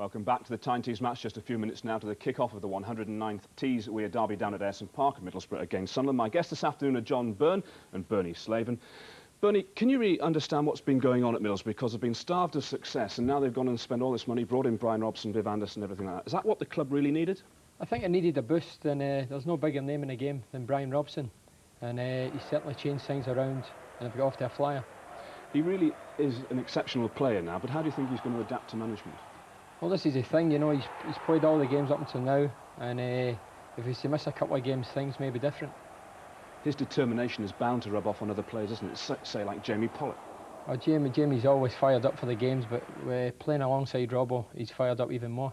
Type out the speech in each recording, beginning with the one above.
Welcome back to the Tyne Tees match. Just a few minutes now to the kick-off of the 109th Tees Weir derby down at Ayresome Park in Middlesbrough against Sunderland. My guests this afternoon are John Byrne and Bernie Slaven. Bernie, can you really understand what's been going on at Middlesbrough? Because they've been starved of success and now they've gone and spent all this money, brought in Brian Robson, Viv Anderson, everything like that. Is that what the club really needed? I think it needed a boost, and there's no bigger name in the game than Brian Robson. And he's certainly changed things around and have got off to a flyer. He really is an exceptional player now, but how do you think he's going to adapt to management? Well, this is the thing, you know, he's played all the games up until now, and if he's to miss a couple of games, things may be different. His determination is bound to rub off on other players, isn't it? Say like Jamie Pollock. Oh, Jamie's always fired up for the games, but playing alongside Robbo, he's fired up even more.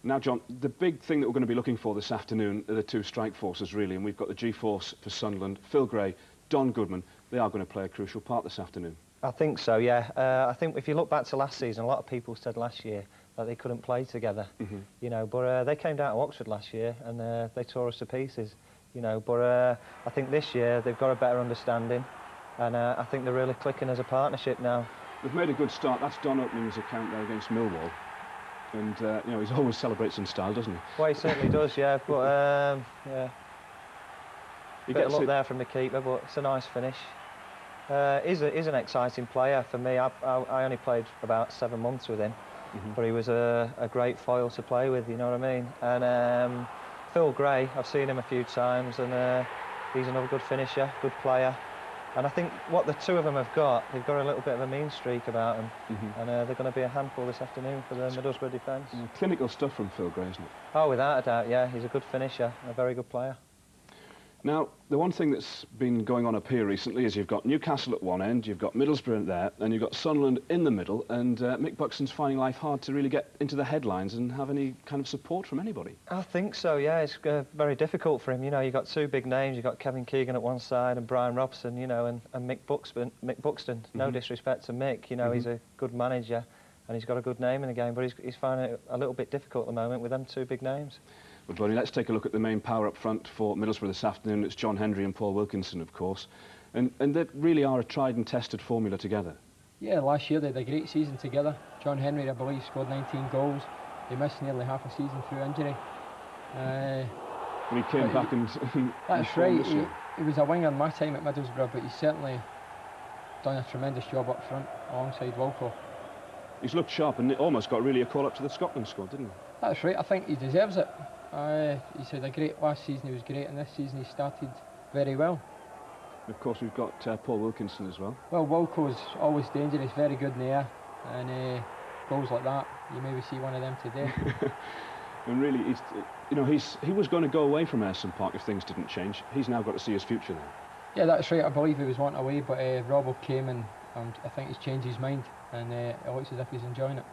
Now, John, the big thing that we're going to be looking for this afternoon are the two strike forces, really, and we've got the G-force for Sunderland, Phil Gray, Don Goodman. They are going to play a crucial part this afternoon. I think so, yeah. I think if you look back to last season, a lot of people said last year that they couldn't play together, you know, but they came down to Oxford last year and they tore us to pieces, you know, but I think this year they've got a better understanding and I think they're really clicking as a partnership now. They've made a good start. That's Don opening his account there against Millwall. And, you know, he always celebrates in style, doesn't he? Well, he certainly does, yeah, but, yeah. Bit of luck there from the keeper, but it's a nice finish. He's an exciting player for me. I only played about 7 months with him, but he was a great foil to play with, you know what I mean? And Phil Gray, I've seen him a few times, and he's another good finisher, good player. And I think what the two of them have got, they've got a little bit of a mean streak about them, and they're going to be a handful this afternoon for the Middlesbrough defence. Clinical stuff from Phil Gray, isn't it? Oh, without a doubt, yeah. He's a good finisher and a very good player. Now, the one thing that's been going on up here recently is you've got Newcastle at one end, you've got Middlesbrough there, and you've got Sunderland in the middle, and Mick Buxton's finding life hard to really get into the headlines and have any kind of support from anybody. I think so, yeah. It's very difficult for him. You know, you've got two big names. You've got Kevin Keegan at one side and Brian Robson, you know, and Mick Buxton. No disrespect to Mick, you know, he's a good manager and he's got a good name in the game, but he's finding it a little bit difficult at the moment with them two big names. Well, Bernie, let's take a look at the main power up front for Middlesbrough this afternoon. It's John Hendry and Paul Wilkinson, of course. And they really are a tried and tested formula together. Yeah, last year they had a great season together. John Henry, I believe, scored 19 goals. He missed nearly half a season through injury. And he came back and... That's right. He was a winger in my time at Middlesbrough, but he's certainly done a tremendous job up front alongside Wilco. He's looked sharp and almost got really a call up to the Scotland squad, didn't he? That's right. I think he deserves it. He's had a great last season, he was great, and this season he started very well. Of course, we've got Paul Wilkinson as well. Well, Wilco's always dangerous, very good in the air, and goals like that, you maybe see one of them today. And really, you know, he was going to go away from Ayresome Park if things didn't change. He's now got to see his future there. Yeah, that's right. I believe he was wanting away, but Robbo came and I think he's changed his mind, and it looks as if he's enjoying it.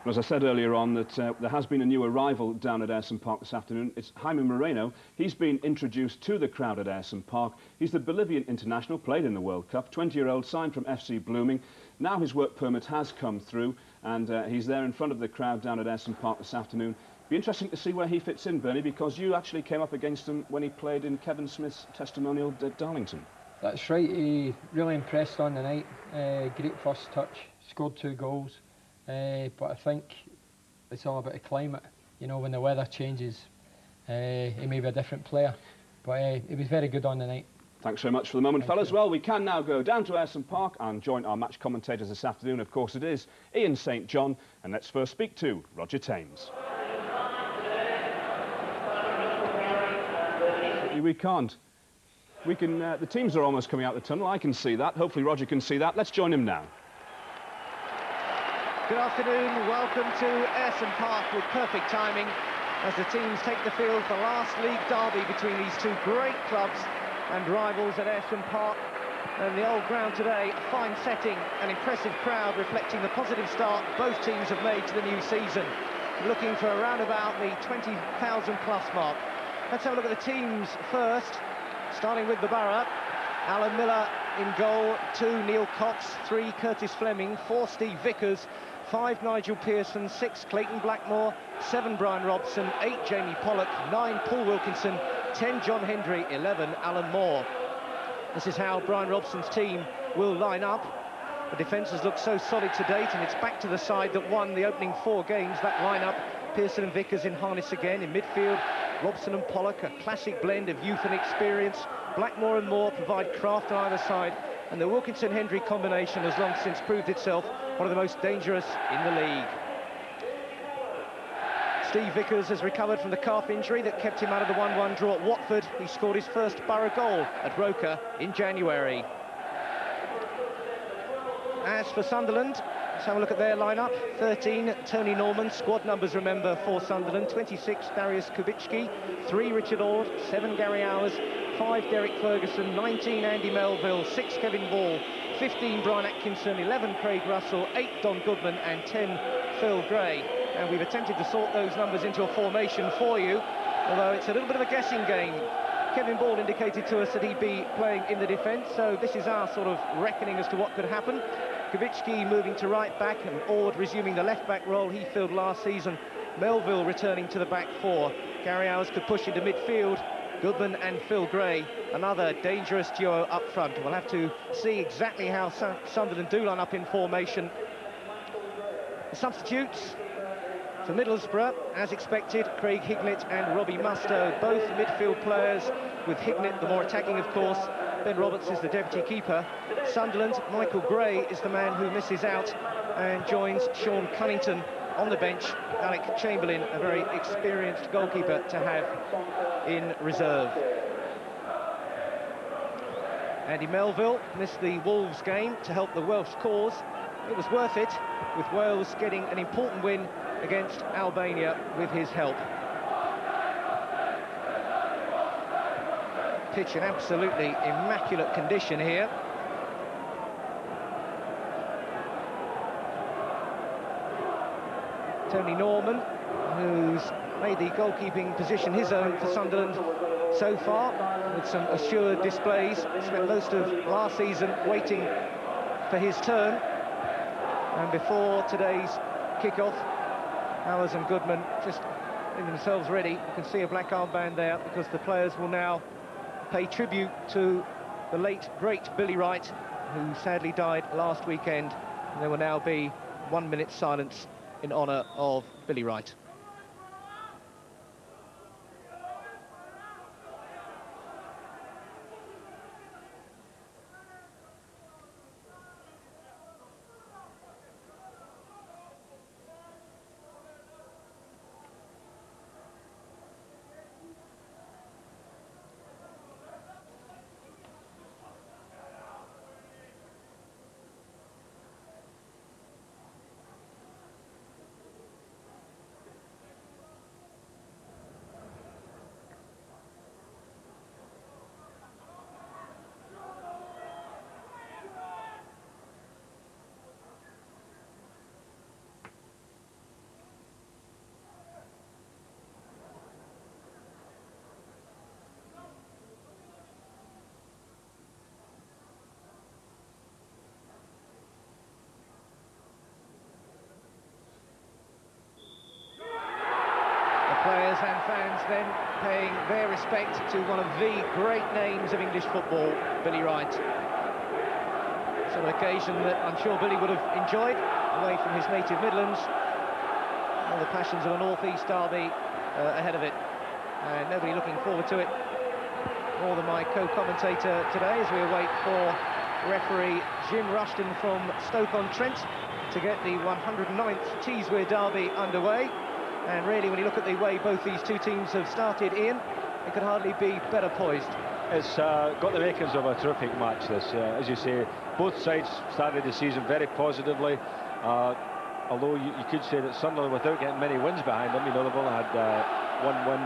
As I said earlier on, that there has been a new arrival down at Ayresome Park this afternoon. It's Jaime Moreno. He's been introduced to the crowd at Ayresome Park. He's the Bolivian international, played in the World Cup, 20-year-old, signed from FC Blooming. Now his work permit has come through, and he's there in front of the crowd down at Ayresome Park this afternoon. Be interesting to see where he fits in, Bernie, because you actually came up against him when he played in Kevin Smith's testimonial at Darlington. That's right. He really impressed on the night. Great first touch, scored 2 goals. But I think it's all about the climate. You know, when the weather changes, he may be a different player. But he was very good on the night. Thanks very much for the moment, fellas. Well, we can now go down to Ayresome Park and join our match commentators this afternoon. Of course, it is Ian St John. And let's first speak to Roger Thames. We can't. We can. The teams are almost coming out the tunnel. I can see that. Hopefully, Roger can see that. Let's join him now. Good afternoon, welcome to Ayresome Park with perfect timing as the teams take the field for the last league derby between these two great clubs and rivals at Ayresome Park. And the old ground today, a fine setting, an impressive crowd reflecting the positive start both teams have made to the new season, looking for around about the 20,000 plus mark. Let's have a look at the teams first, starting with the Boro. Alan Miller in goal, 2 Neil Cox, 3 Curtis Fleming, 4 Steve Vickers, 5 Nigel Pearson, 6 Clayton Blackmore, 7 Brian Robson, 8 Jamie Pollock, 9 Paul Wilkinson, 10 John Hendry, 11 Alan Moore. This is how Brian Robson's team will line up. The defence has looked so solid to date, and it's back to the side that won the opening 4 games. That lineup, Pearson and Vickers in harness again. In midfield, Robson and Pollock, a classic blend of youth and experience. Blackmore and Moore provide craft on either side, and the Wilkinson-Hendry combination has long since proved itself one of the most dangerous in the league. Steve Vickers has recovered from the calf injury that kept him out of the 1-1 draw at Watford. He scored his first Boro goal at Roker in January. As for Sunderland, let's have a look at their lineup. 13, Tony Norman, squad numbers, remember, for Sunderland. 26, Darius Kubicki. 3, Richard Ord. 7, Gary Owers. 5, Derek Ferguson. 19, Andy Melville. 6, Kevin Ball. 15, Brian Atkinson. 11, Craig Russell. 8, Don Goodman. And 10, Phil Gray. And we've attempted to sort those numbers into a formation for you, although it's a little bit of a guessing game. Kevin Ball indicated to us that he'd be playing in the defence, so this is our sort of reckoning as to what could happen. Kubicki moving to right back, and Ord resuming the left back role he filled last season. Melville returning to the back 4. Gary Owers could push into midfield. Goodman and Phil Gray, another dangerous duo up front. We'll have to see exactly how Sunderland do line up in formation. The substitutes for Middlesbrough, as expected, Craig Hignett and Robbie Mustoe, both midfield players, with Hignett the more attacking, of course. Ben Roberts is the deputy keeper. Sunderland, Michael Gray is the man who misses out and joins Sean Cunnington on the bench. Alec Chamberlain, a very experienced goalkeeper to have in reserve. Andy Melville missed the Wolves game to help the Welsh cause. It was worth it, with Wales getting an important win against Albania with his help. Pitch in absolutely immaculate condition here. Tony Norman, who's made the goalkeeping position his own for Sunderland so far, with some assured displays. Spent most of last season waiting for his turn. And before today's kickoff, Owers and Goodman just getting themselves ready. You can see a black armband there because the players will now pay tribute to the late, great Billy Wright, who sadly died last weekend. And there will now be 1 minute silence in honour of Billy Wright. Players and fans then paying their respect to one of the great names of English football, Billy Wright. It's an occasion that I'm sure Billy would have enjoyed, away from his native Midlands. All the passions of a North East derby ahead of it, and nobody looking forward to it more than my co-commentator today, as we await for referee Jim Rushton from Stoke-on-Trent to get the 109th Teeswear derby underway. And really, when you look at the way both these two teams have started, Ian, it could hardly be better poised. It's got the makings of a terrific match, this. As you say, both sides started the season very positively. Although you could say that Sunderland, without getting many wins behind them, you know, they've only had 1 win,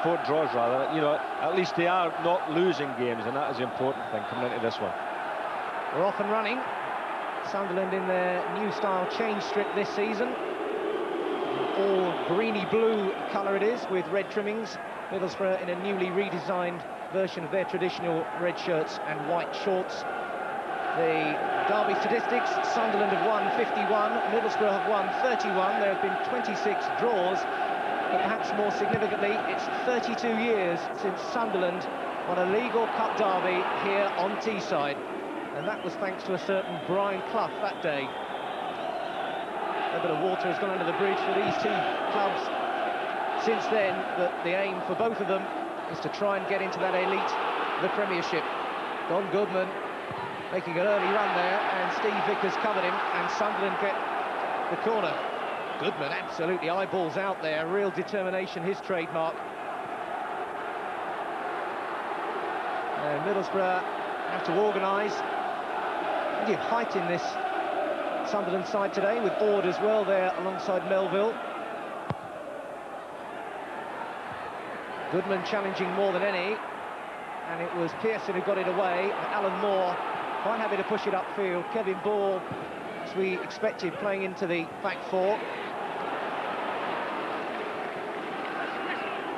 4 draws rather. You know, at least they are not losing games, and that is the important thing coming into this one. We're off and running. Sunderland in their new style change strip this season. All greeny blue colour it is, with red trimmings. Middlesbrough in a newly redesigned version of their traditional red shirts and white shorts. The derby statistics: Sunderland have won 51, Middlesbrough have won 31. There have been 26 draws, but perhaps more significantly, it's 32 years since Sunderland won a league or cup derby here on Teesside. and that was thanks to a certain Brian Clough that day. A bit of water has gone under the bridge for these two clubs since then, but the aim for both of them is to try and get into that elite, the Premiership. Don Goodman making an early run there, and Steve Vickers covered him, and Sunderland get the corner. Goodman absolutely eyeballs out there, real determination, his trademark. And Middlesbrough have to organise. Plenty of height in this Sunderland side today, with Ord as well there alongside Melville. Goodman challenging more than any, and it was Pearson who got it away. Alan Moore quite happy to push it upfield. Kevin Ball, as we expected, playing into the back four.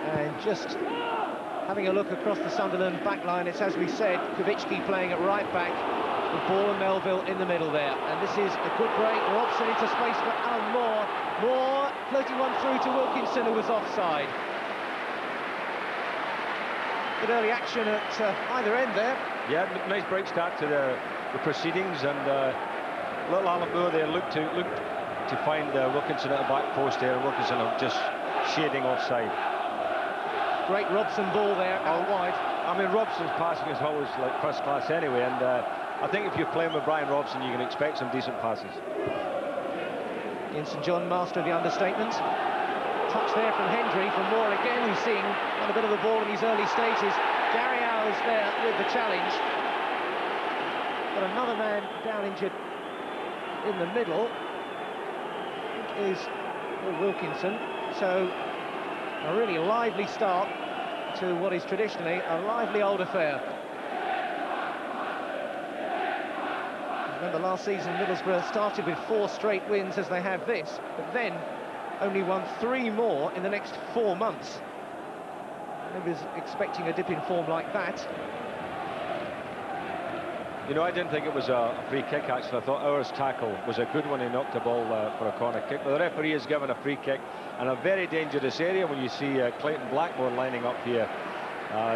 And just having a look across the Sunderland back line, it's as we said, Kavicki playing at right back, with Ball and Melville in the middle there. And this is a good break. Robson into space for Alan Moore. Moore floating one through to Wilkinson, who was offside. Good early action at either end there. Yeah, nice break start to the proceedings, and little Alan Moore there looked to find Wilkinson at the back post there, and Wilkinson just shading offside. Great Robson ball there out wide. I mean, Robson's passing is always like first class anyway, and I think if you're playing with Brian Robson, you can expect some decent passes. In St John, master of the understatement. Touch there from Hendry, from Moore again, who's seeing a bit of the ball in these early stages. Gary Owers there with the challenge. Got another man down injured in the middle. I think is Wilkinson. So a really lively start to what is traditionally a lively old affair. Remember last season Middlesbrough started with 4 straight wins as they have this, but then only won 3 more in the next 4 months. Nobody's expecting a dip in form like that. You know, I didn't think it was a free kick, actually. I thought Owers' tackle was a good one. He knocked the ball for a corner kick. But the referee has given a free kick, and a very dangerous area when you see Clayton Blackmore lining up here.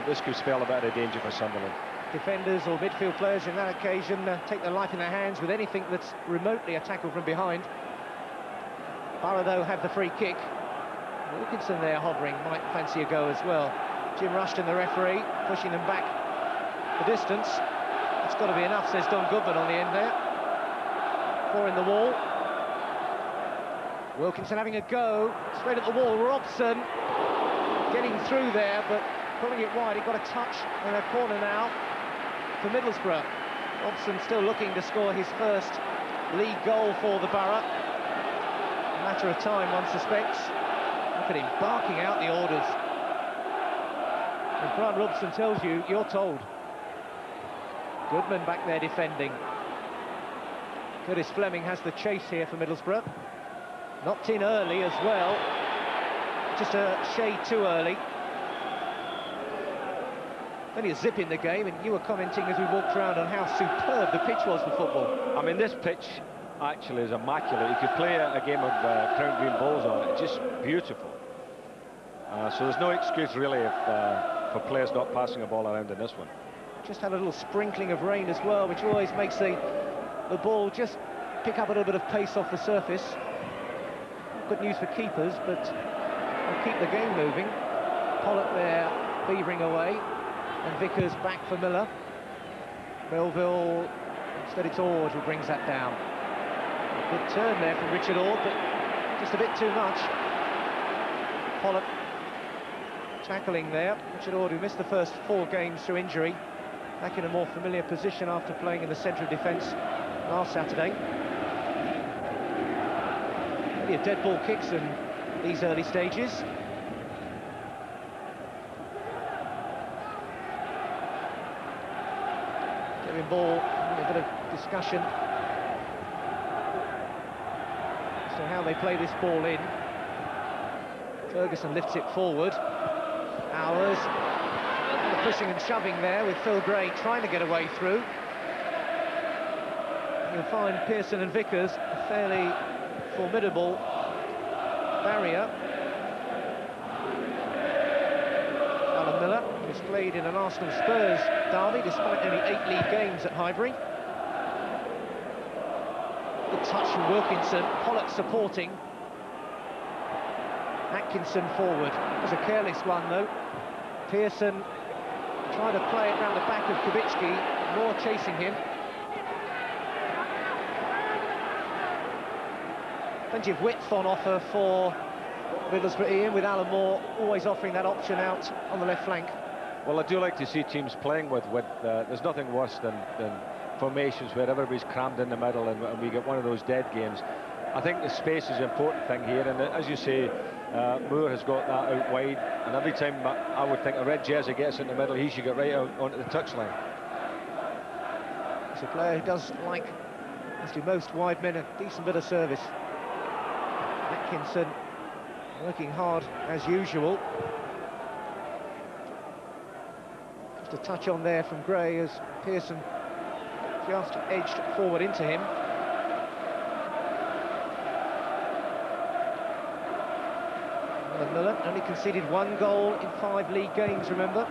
This could spell a bit of danger for Sunderland. Defenders or midfield players in that occasion take their life in their hands with anything that's remotely a tackle from behind. Boro, though, have the free kick. Wilkinson there hovering, might fancy a go as well. Jim Rushton, the referee, pushing them back the distance. It's got to be enough, says Don Goodman on the end there. 4 in the wall. Wilkinson having a go, straight at the wall. Robson getting through there, but pulling it wide. He got a touch and a corner now for Middlesbrough. Robson still looking to score his first league goal for the Boro. A matter of time, one suspects. Look at him barking out the orders. When Brian Robson tells you, you're told. Goodman back there defending. Curtis Fleming has the chase here for Middlesbrough. Knocked in early as well. Just a shade too early. Only a zip in the game, and you were commenting as we walked around on how superb the pitch was for football. I mean, this pitch actually is immaculate. You could play a game of crown green balls on it. It's just beautiful. So there's no excuse really for players not passing a ball around in this one. Just had a little sprinkling of rain as well, which always makes the ball just pick up a little bit of pace off the surface. Good news for keepers, but will keep the game moving. Pollock there beavering away, and Vickers back for Miller. Melville, instead it's Ord who brings that down. A good turn there from Richard Ord, but just a bit too much. Pollock tackling there. Richard Ord, who missed the first 4 games through injury, back in a more familiar position after playing in the centre of defence last Saturday. Only a dead ball kicks in these early stages. Kevin Ball, a bit of discussion as to how they play this ball in. Ferguson lifts it forward. Owers pushing and shoving there with Phil Gray trying to get away through. You'll find Pearson and Vickers a fairly formidable barrier. Alan Miller, who's played in an Arsenal Spurs derby despite only 8 league games at Highbury. Good touch from Wilkinson. Pollock supporting. Atkinson forward. It was a careless one, though. Pearson trying to play it round the back of Kubicki. Moore chasing him. Plenty of width on offer for Middlesbrough, Ian, with Alan Moore always offering that option out on the left flank. Well, I do like to see teams playing with width. There's nothing worse than formations where everybody's crammed in the middle and we get one of those dead games. I think the space is an important thing here, and as you say, Moore has got that out wide, and every time I would think a red jersey gets in the middle, he should get right out onto the touchline. It's a player who does like, as do most wide men, a decent bit of service. Atkinson working hard as usual. Just a touch on there from Gray as Pearson just edged forward into him. Miller only conceded 1 goal in 5 league games, remember.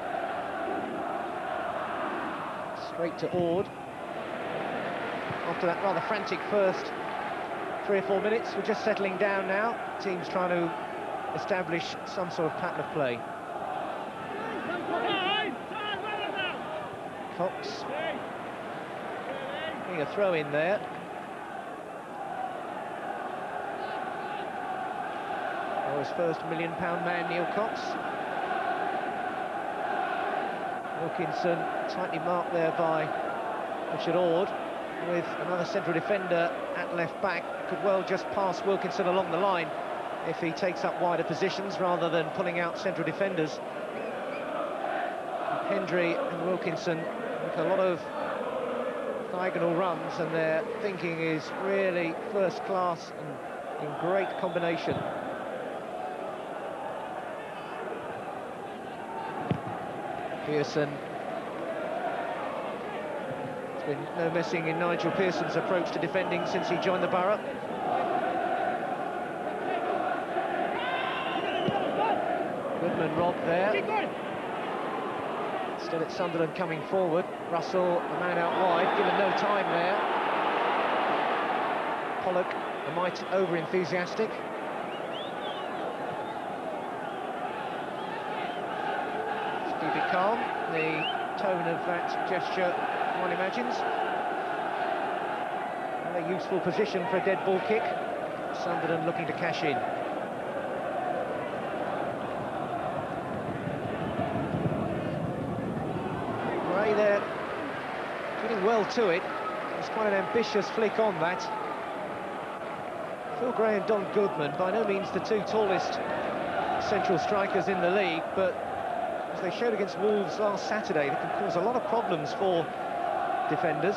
Straight to Ord. After that rather frantic first 3 or 4 minutes, we're just settling down now. Teams trying to establish some sort of pattern of play. Cox getting a throw in there. Or his first £1 million man, Neil Cox. Wilkinson tightly marked there by Richard Ord, with another central defender at left back. Could well just pass Wilkinson along the line if he takes up wider positions rather than pulling out central defenders. Hendry and Wilkinson make a lot of diagonal runs, and their thinking is really first class and in great combination. Pearson. There's been no messing in Nigel Pearson's approach to defending since he joined the Boro. Goodman robbed there. Still it's Sunderland coming forward. Russell, a man out wide, given no time there. Pollock, a mite over-enthusiastic. Keep it calm, the tone of that gesture one imagines. And a useful position for a dead ball kick. Sunderland looking to cash in. Gray there, getting well to it. It's quite an ambitious flick on that. Phil Gray and Don Goodman, by no means the 2 tallest central strikers in the league, but as they showed against Wolves last Saturday, they can cause a lot of problems for defenders.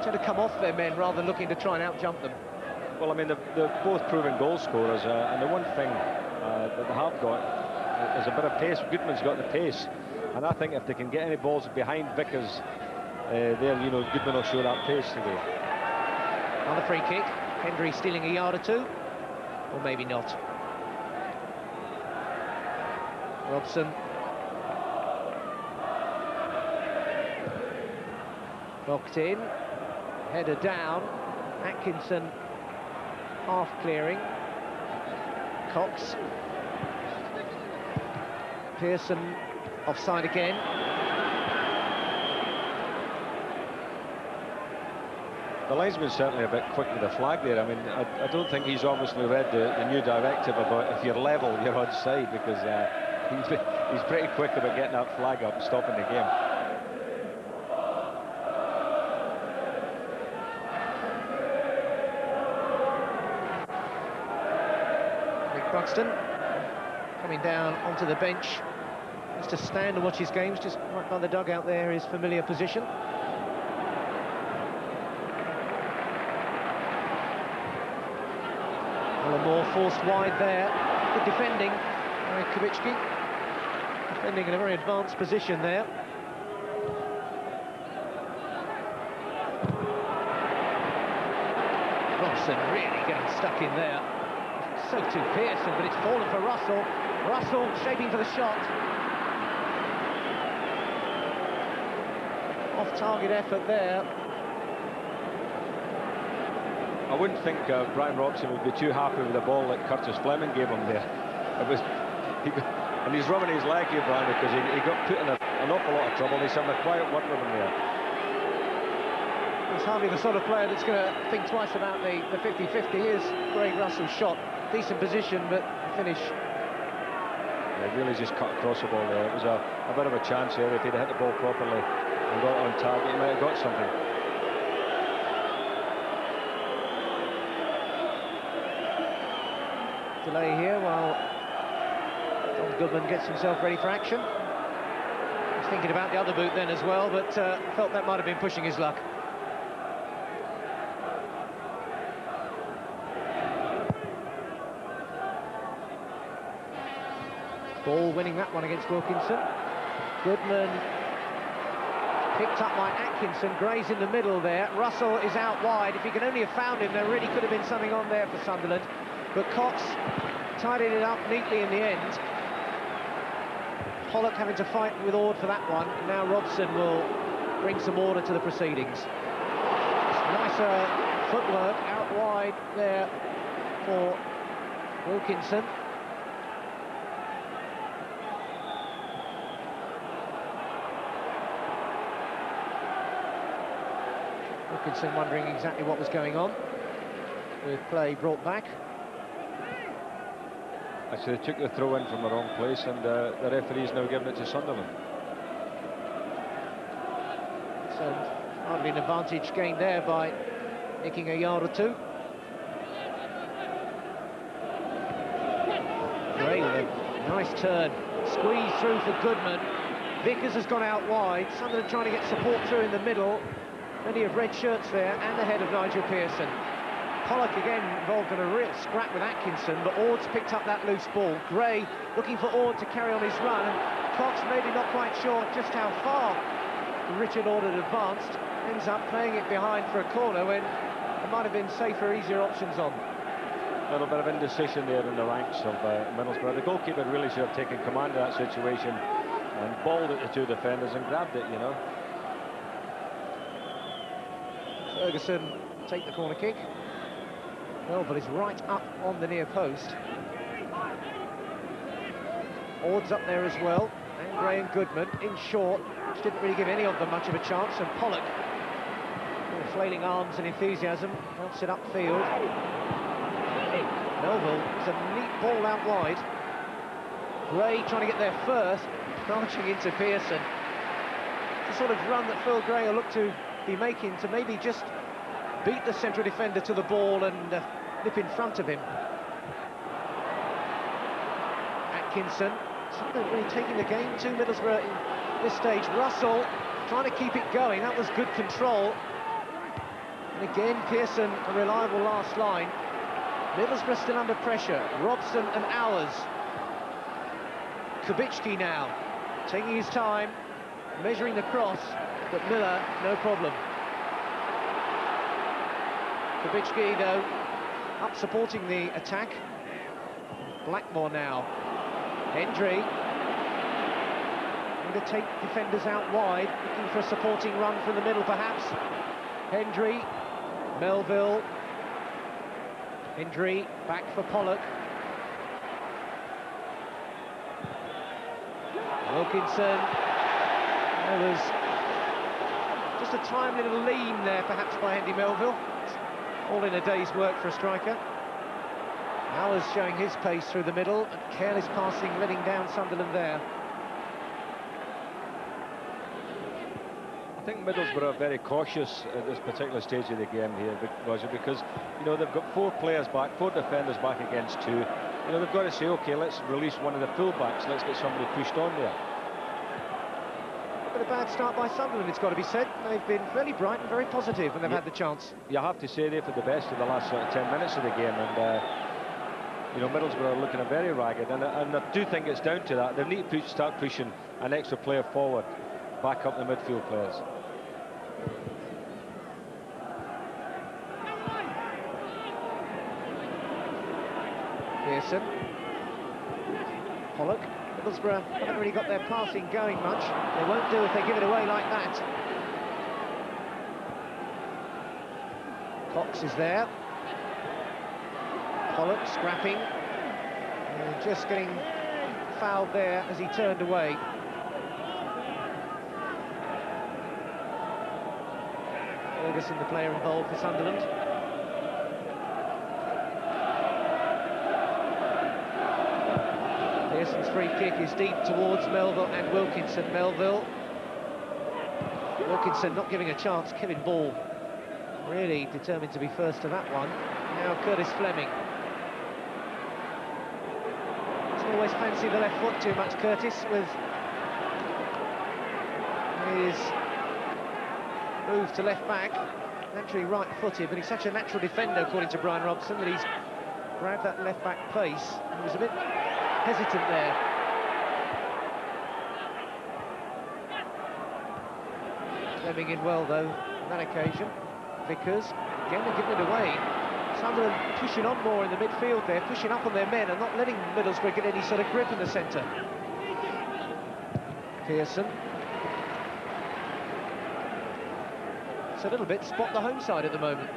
Trying to come off their men rather than looking to try and out-jump them. Well, I mean, they're both proven goal scorers, and the one thing that they have got is a bit of pace. Goodman's got the pace, and I think if they can get any balls behind Vickers, there, you know, Goodman will show that pace today. Another free kick. Hendry stealing a yard or 2, or maybe not. Robson. Knocked in. Header down. Atkinson half clearing. Cox. Pearson offside again. The linesman's certainly a bit quick with the flag there. I mean, I don't think he's obviously read the new directive about if you're level, you're onside, because he's pretty quick about getting that flag up and stopping the game. Nick Buxton coming down onto the bench just to stand and watch his games, just right by the dugout there, his familiar position. Moore forced wide there. Good defending by Kubicki. Defending in a very advanced position there. Robson really getting stuck in there. So too Pearson, but it's fallen for Russell. Russell shaping for the shot. Off-target effort there. I wouldn't think Brian Robson would be too happy with the ball that Curtis Fleming gave him there. It was, and he's rubbing his leg here, Brian, because he got put in an awful lot of trouble. He's having a quiet word with him there. He's hardly the sort of player that's going to think twice about the 50-50. Here's Craig Russell's shot. Decent position, but finish. Yeah, really just cut across the ball there. It was a bit of a chance there. If he'd hit the ball properly and got on target, he might have got something. Delay here while Don Goodman gets himself ready for action. He's thinking about the other boot then as well, but felt that might have been pushing his luck. Ball winning that one against Wilkinson. Goodman picked up by Atkinson. Gray's in the middle there. Russell is out wide. If he could only have found him, there really could have been something on there for Sunderland. But Cox tidied it up neatly in the end. Pollock having to fight with Ord for that one. Now Robson will bring some order to the proceedings. Nicer footwork out wide there for Wilkinson. Wilkinson wondering exactly what was going on, with play brought back. Actually, they took the throw in from the wrong place, and the referee's now giving it to Sunderland. So hardly an advantage gained there by nicking a yard or two. Gray with a nice turn, squeeze through for Goodman. Vickers has gone out wide. Sunderland trying to get support through in the middle. Plenty of red shirts there, and the head of Nigel Pearson. Pollock again involved in a real scrap with Atkinson, but Ord's picked up that loose ball. Gray looking for Ord to carry on his run, and Cox maybe not quite sure just how far Richard Ord had advanced. Ends up playing it behind for a corner when there might have been safer, easier options on. A little bit of indecision there in the ranks of Middlesbrough. The goalkeeper really should have taken command of that situation and balled at the two defenders and grabbed it, you know. Ferguson take the corner kick. Melville is right up on the near post. Ord's up there as well, and Gray and Goodman in short, which didn't really give any of them much of a chance, and Pollock, with flailing arms and enthusiasm, wants it upfield. Melville is a neat ball out wide. Gray trying to get there first, crashing into Pearson. The sort of run that Phil Gray will look to be making to maybe just beat the central defender to the ball and nip in front of him. Atkinson, Sunderland really taking the game to Middlesbrough in this stage. Russell trying to keep it going, that was good control. And again, Pearson, a reliable last line. Middlesbrough still under pressure. Robson and Hours. Kubicki now, taking his time, measuring the cross, but Miller, no problem. Kubicki, though, up supporting the attack. Blackmore now. Hendry. Going to take defenders out wide, looking for a supporting run from the middle, perhaps. Hendry. Melville. Hendry, back for Pollock. Wilkinson. There was just a timely little lean there, perhaps, by Andy Melville. All in a day's work for a striker. Hours showing his pace through the middle, and careless passing letting down Sunderland there. I think Middlesbrough are very cautious at this particular stage of the game here, Roger, because, you know, they've got 4 players back, 4 defenders back against 2. You know, they've got to say, OK, let's release one of the full-backs, let's get somebody pushed on there. A bad start by Sunderland, it's got to be said. They've been fairly bright and very positive when they've had the chance. You have to say they've had the best of the last sort of 10 minutes of the game, and you know, Middlesbrough are looking very ragged, and I do think it's down to that. They need to start pushing an extra player forward, back up the midfield players. Pearson, Pollock. Middlesbrough haven't really got their passing going much. They won't do if they give it away like that. Cox is there. Pollock scrapping, and just getting fouled there as he turned away. Ferguson, the player involved for Sunderland. Pearson's free kick is deep towards Melville and Wilkinson. Wilkinson not giving a chance. Kevin Ball really determined to be first to that one. Now Curtis Fleming. Doesn't always fancy the left foot too much, Curtis, with his move to left back. Naturally right-footed, but he's such a natural defender, according to Brian Robson, that he's grabbed that left back place. He was a bit hesitant there. Fleming in well, though, on that occasion. Vickers, again, they're giving it away. Sunderland pushing on more in the midfield there, pushing up on their men and not letting Middlesbrough get any sort of grip in the centre. Pearson. It's a little bit spot the home side at the moment.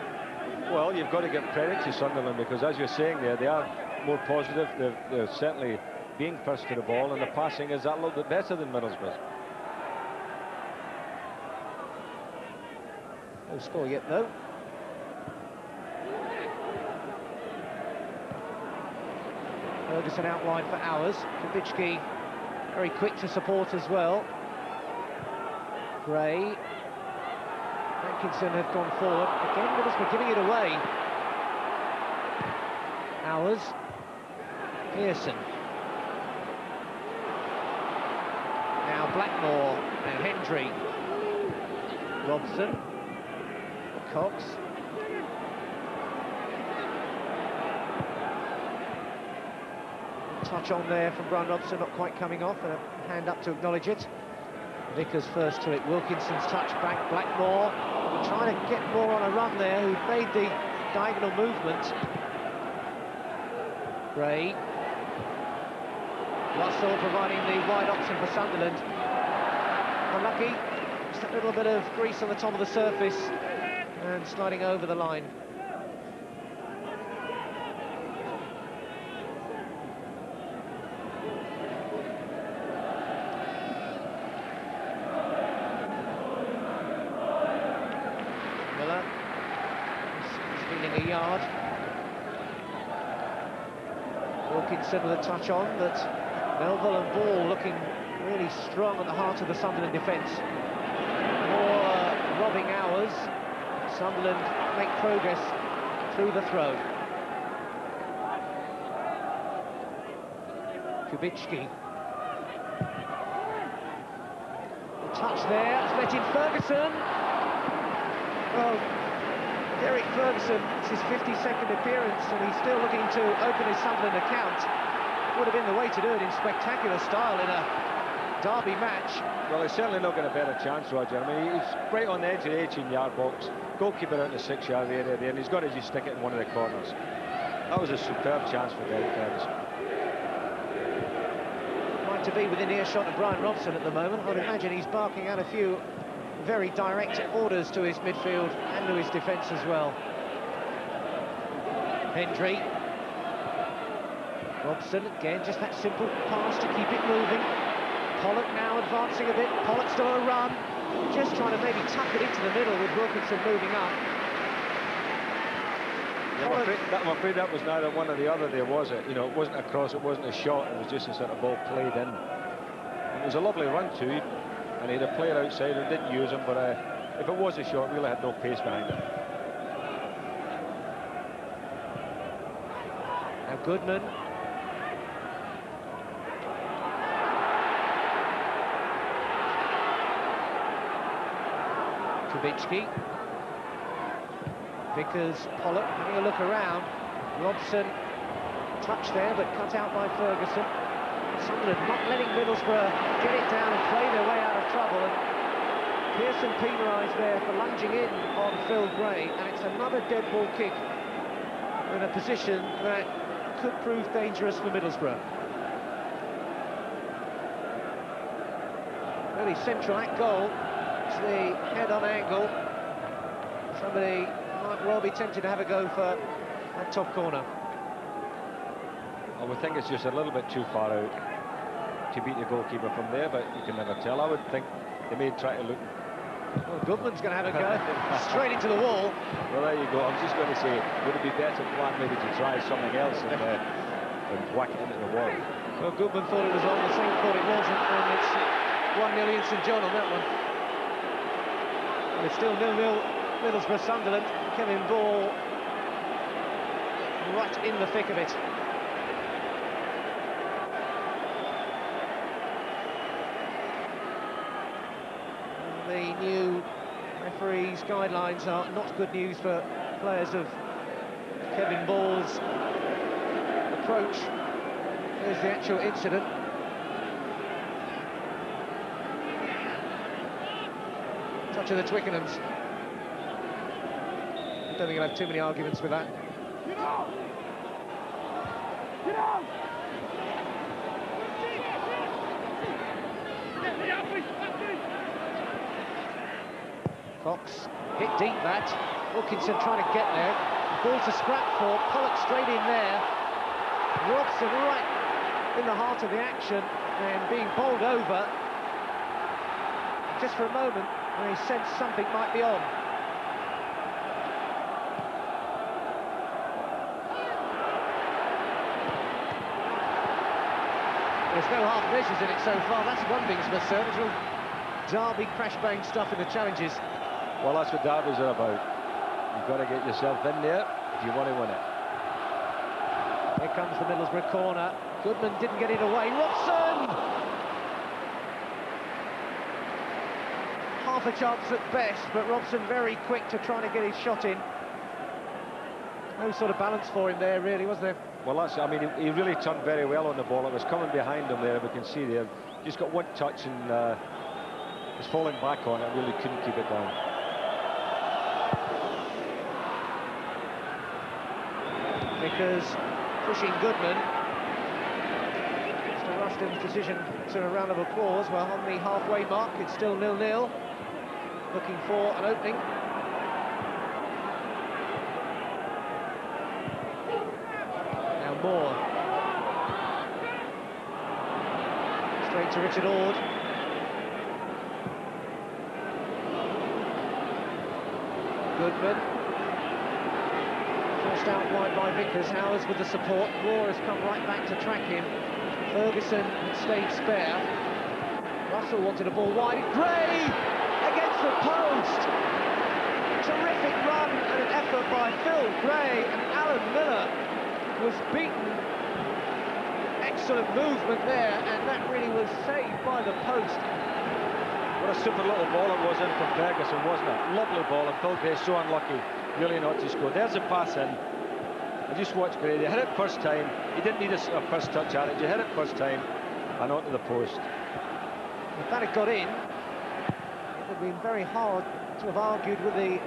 Well, you've got to give credit to Sunderland, because as you're saying there, they are more positive. They're certainly being first to the ball, and the passing is that little bit better than Middlesbrough. No score yet, though. Ferguson outlined for hours. Kubicki very quick to support as well. Gray. Hankinson have gone forward. Again, Middlesbrough giving it away. Hours. Pearson. Now Blackmore and Hendry. Robson. Cox. Touch on there from Brian Robson, not quite coming off, and a hand up to acknowledge it. Vickers first to it. Wilkinson's touch back. Blackmore trying to get more on a run there, who made the diagonal movement. Gray. Russell providing the wide option for Sunderland. Unlucky. Just a little bit of grease on the top of the surface and sliding over the line. Miller is feeling a yard. Wilkinson with a touch on, but Melville and Ball looking really strong at the heart of the Sunderland defence. More robbing hours. Sunderland make progress through the throw. Kubicki. The touch there, it's let in Ferguson. Well, Derek Ferguson, it's his 52nd appearance, and he's still looking to open his Sunderland account. Would have been the way to do it in spectacular style in a derby match. Well, he's certainly not got a better chance, Roger. I mean, he's right on the edge of the 18-yard box. Goalkeeper out in the 6-yard area there, and he's got to just stick it in one of the corners. That was a superb chance for Derek Ferguson. Right to be within earshot of Brian Robson at the moment. I'd imagine he's barking out a few very direct orders to his midfield and to his defence as well. Hendry. Robson again, just that simple pass to keep it moving. Pollock now advancing a bit. Pollock still on a run. Just trying to maybe tuck it into the middle with Wilkinson moving up. Yeah, I'm afraid that was neither one or the other there, was it? You know, it wasn't a cross, it wasn't a shot, it was just a sort of ball played in. It was a lovely run too, and he had a player outside who didn't use him, but if it was a shot, really had no pace behind it. Now Goodman. Kubicki. Vickers, Pollock having a look around. Robson, touch there, but cut out by Ferguson. Sunderland not letting Middlesbrough get it down and play their way out of trouble. And Pearson penalised there for lunging in on Phil Gray, and it's another dead ball kick in a position that could prove dangerous for Middlesbrough. Really central at goal. It's the head-on angle. Somebody might well be tempted to have a go for that top corner. I would think it's just a little bit too far out to beat the goalkeeper from there, but you can never tell. I would think they may try to look. Well, Goodman's going to have a go straight into the wall. Well, there you go. I was just going to say, would it be better plan maybe to try something else than whack it into the wall? Well, Goodman thought it was on, the Saint thought it wasn't, and it's 1-0 against St John on that one. And it's still 0-0 Middlesbrough Sunderland. Kevin Ball right in the thick of it. The new referee's guidelines are not good news for players of Kevin Ball's approach. There's the actual incident. Touch of the Twickenhams. I don't think I'll have too many arguments with that. Get out! Get out! Cox hit deep that. Wilkinson trying to get there. Ball to scrap for. Pollock straight in there. Robson right in the heart of the action and being bowled over. Just for a moment when he sensed something might be on. There's no half measures in it so far. That's one thing for certain. Real derby crash bang stuff in the challenges. Well, that's what derbies are about. You've got to get yourself in there if you want to win it. Here comes the Middlesbrough corner. Goodman didn't get it away. Robson! Half a chance at best, but Robson very quick to trying to get his shot in. No sort of balance for him there, really, was there? Well, that's, I mean, he really turned very well on the ball. It was coming behind him there, we can see there. Just got one touch and was falling back on it, really couldn't keep it down. Because pushing Goodman. Mr. Rushton's decision to a round of applause. Well, on the halfway mark, it's still 0-0. Looking for an opening. Now Moore. Straight to Richard Ord. Goodman. Forced out wide by Vickers. Howes with the support. Moore has come right back to track him. Ferguson had stayed spare. Russell wanted a ball wide. Gray against the post. Terrific run and an effort by Phil Gray, and Alan Miller was beaten. Excellent movement there, and that really was saved by the post. What a super little ball it was in from Ferguson, wasn't it? Lovely ball, and Phil Gray so unlucky really not to score. There's a pass in. I just watched Gray. They hit it first time. He didn't need a first touch at it. You hit it first time and onto the post. If that had got in, it would have been very hard to have argued with the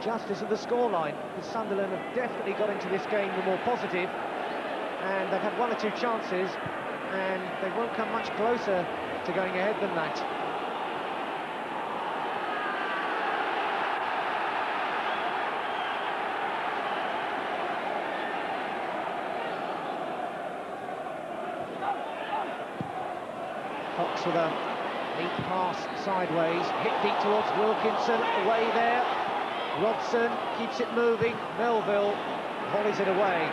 justice of the scoreline. Because Sunderland have definitely got into this game the more positive, and they've had one or two chances, and they won't come much closer to going ahead than that. Cox with a neat pass sideways, hit deep towards Wilkinson, away there. Robson keeps it moving, Melville volleys it away.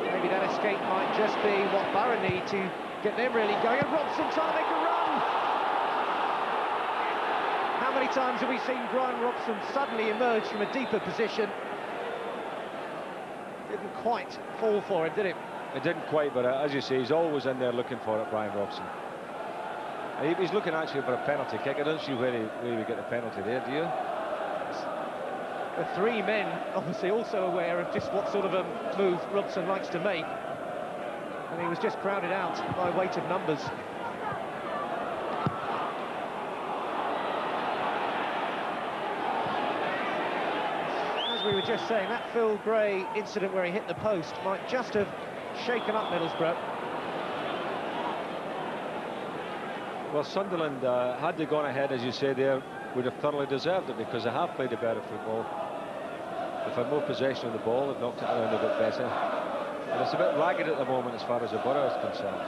Maybe that escape might just be what Boro need to get them really going, and Robson trying to make a run! How many times have we seen Brian Robson suddenly emerge from a deeper position? Didn't quite fall for him, did it? It didn't quite, but as you say, he's always in there looking for it, Brian Robson. He's looking actually for a penalty kick. I don't see where he would get the penalty there, do you? The three men obviously also aware of just what sort of a move Robson likes to make, and he was just crowded out by weight of numbers. As we were just saying, that Phil Gray incident where he hit the post might just have shaken up Middlesbrough. Well, Sunderland, had they gone ahead, as you say there, would have thoroughly deserved it, because they have played a better football. They've had more possession of the ball, they've knocked it around a bit better. And it's a bit ragged at the moment as far as the Boro is concerned.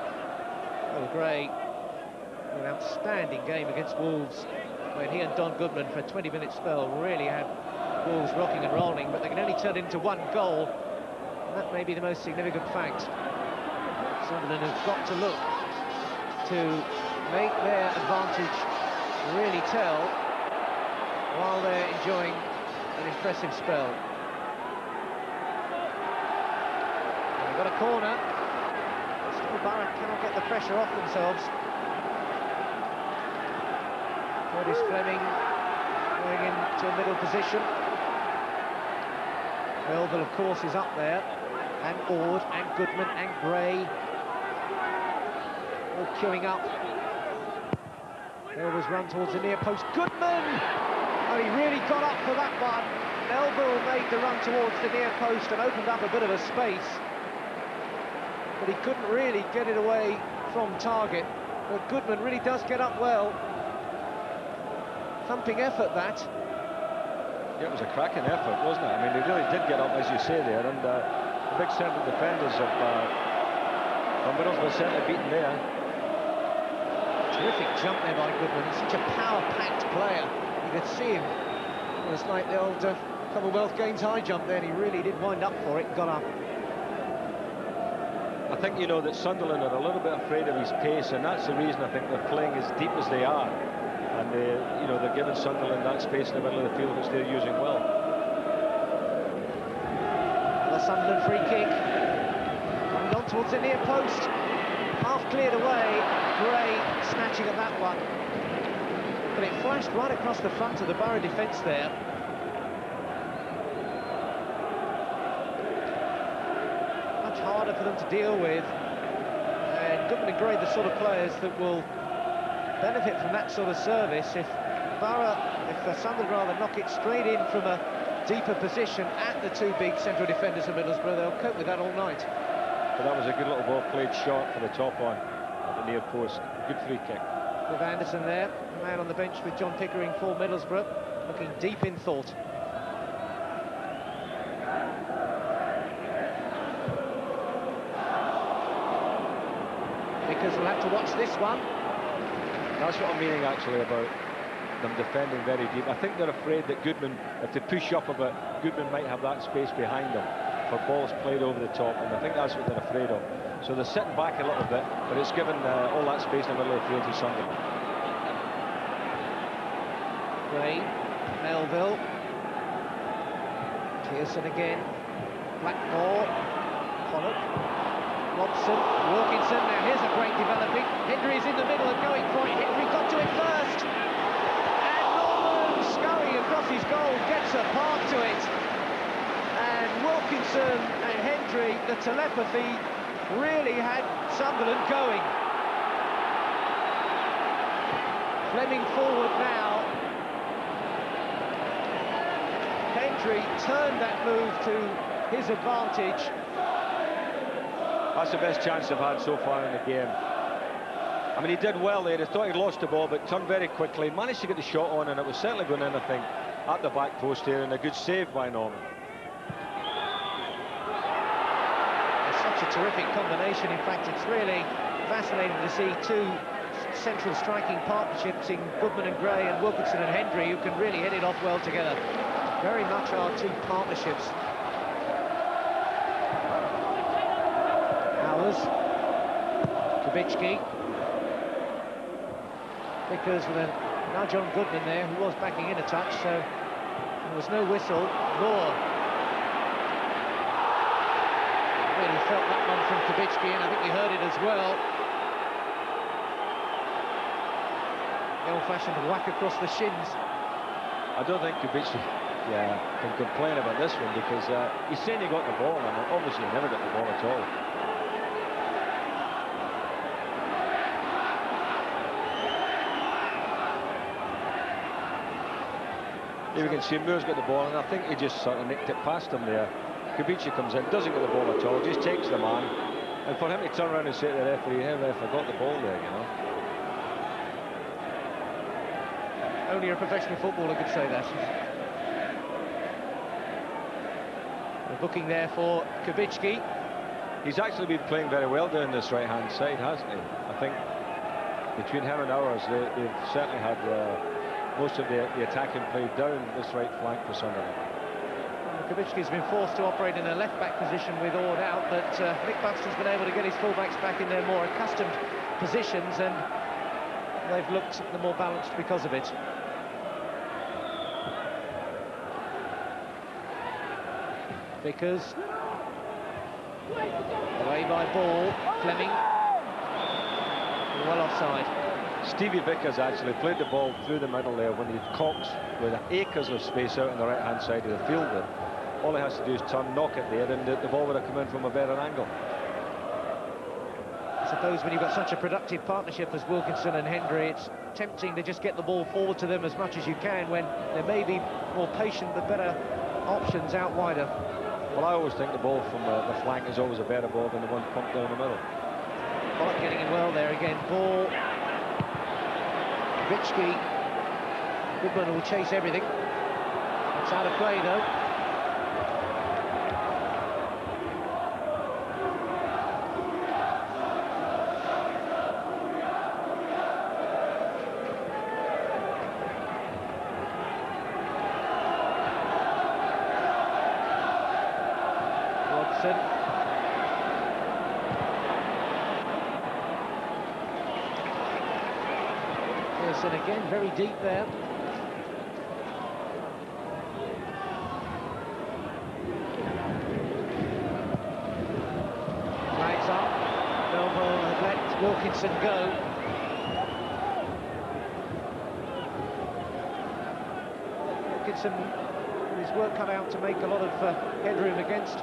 Well, Gray, an outstanding game against Wolves, when he and Don Goodman for a 20-minute spell really had Wolves rocking and rolling, but they can only turn into one goal, and that may be the most significant fact. Sunderland have got to look to make their advantage really tell while they're enjoying an impressive spell. And they've got a corner. Still Boro cannot get the pressure off themselves. Curtis Fleming going into a middle position. Melville, of course, is up there, and Ord, and Goodman, and Gray, all queuing up. Melville's run towards the near post. Goodman! Oh, he really got up for that one. Melville made the run towards the near post and opened up a bit of a space, but he couldn't really get it away from target. But Goodman really does get up well. Thumping effort, that. Yeah, it was a cracking effort, wasn't it? I mean, they really did get up, as you say there, and the big central defenders of Middlesbrough certainly beaten there. Terrific jump there by Goodman. He's such a power-packed player. You could see him. It was like the old Commonwealth Games high jump there, and he really did wind up for it and got up. I think, you know, that Sunderland are a little bit afraid of his pace, and that's the reason I think they're playing as deep as they are. And you know, they're giving Sunderland that space in the middle of the field, which they're using well. The Sunderland free kick coming on towards the near post, half cleared away. Gray snatching at that one, but it flashed right across the front of the Boro defence there. Much harder for them to deal with, and Goodman and Gray, the sort of players that will benefit from that sort of service. If Sunderland rather knock it straight in from a deeper position at the two big central defenders of Middlesbrough, they'll cope with that all night. But that was a good little ball played short for the top one at the near post. Good free kick. With Anderson there, a man on the bench with John Pickering for Middlesbrough, looking deep in thought. Because we'll have to watch this one. That's what I'm meaning, actually, about them defending very deep. I think they're afraid that Goodman, if they push up a bit, Goodman might have that space behind them for balls played over the top, and I think that's what they're afraid of. So they're sitting back a little bit, but it's given all that space in the middle of the field to Sunderland. Gray, Melville, Pearson again, Blackmore, Pollock, Robson, Wilkinson. Now here's a great developing. Hendry's in the middle and going for it. Hendry got to it first, and Norman scurrying across his goal gets a path to it. And Wilkinson and Hendry, the telepathy really had Sunderland going. Fleming forward now. Hendry turned that move to his advantage. That's the best chance they've had so far in the game. I mean, he did well there. He thought he'd lost the ball, but turned very quickly, managed to get the shot on, and it was certainly going in, I think, at the back post here, and a good save by Norman. It's such a terrific combination. In fact, it's really fascinating to see two central striking partnerships in Goodman and Gray and Wilkinson and Hendry, who can really hit it off well together. Very much our two partnerships. Kubicki, because with now John Goodman there, who was backing in a touch, so there was no whistle. Law really felt that one from Kubicki, and I think he heard it as well. The old-fashioned whack across the shins. I don't think Kubicki can complain about this one, because he's saying he got the ball, and obviously he never got the ball at all. Here we can see Moore's got the ball, and I think he just sort of nicked it past him there. Kubicki comes in, doesn't get the ball at all, just takes the man. And for him to turn around and say to the referee, hey, ref, I got the ball there, you know. Only a professional footballer could say that. The booking there for Kubicki. He's actually been playing very well down this right-hand side, hasn't he? I think between him and ours, they've certainly had most of the attacking play down this right flank for Sunderland. Kubicki's been forced to operate in a left-back position with Ord out, but Nick Buxton's been able to get his full-backs back in their more accustomed positions, and they've looked the more balanced because of it. Vickers. Away by Ball. Fleming. Well offside. Stevie Vickers actually played the ball through the middle there when he'd Cox with acres of space out on the right-hand side of the field. And all he has to do is turn, knock it there, and the ball would have come in from a better angle. I suppose when you've got such a productive partnership as Wilkinson and Hendry, it's tempting to just get the ball forward to them as much as you can when there may be more patient but better options out wider. Well, I always think the ball from the flank is always a better ball than the one pumped down the middle. Pollock getting in well there again. Ball. Kubicki. Goodman will chase everything. It's out of play though. Pearson again, very deep there. Flags up. Melville had let Wilkinson go. Wilkinson with his work cut out to make a lot of headroom against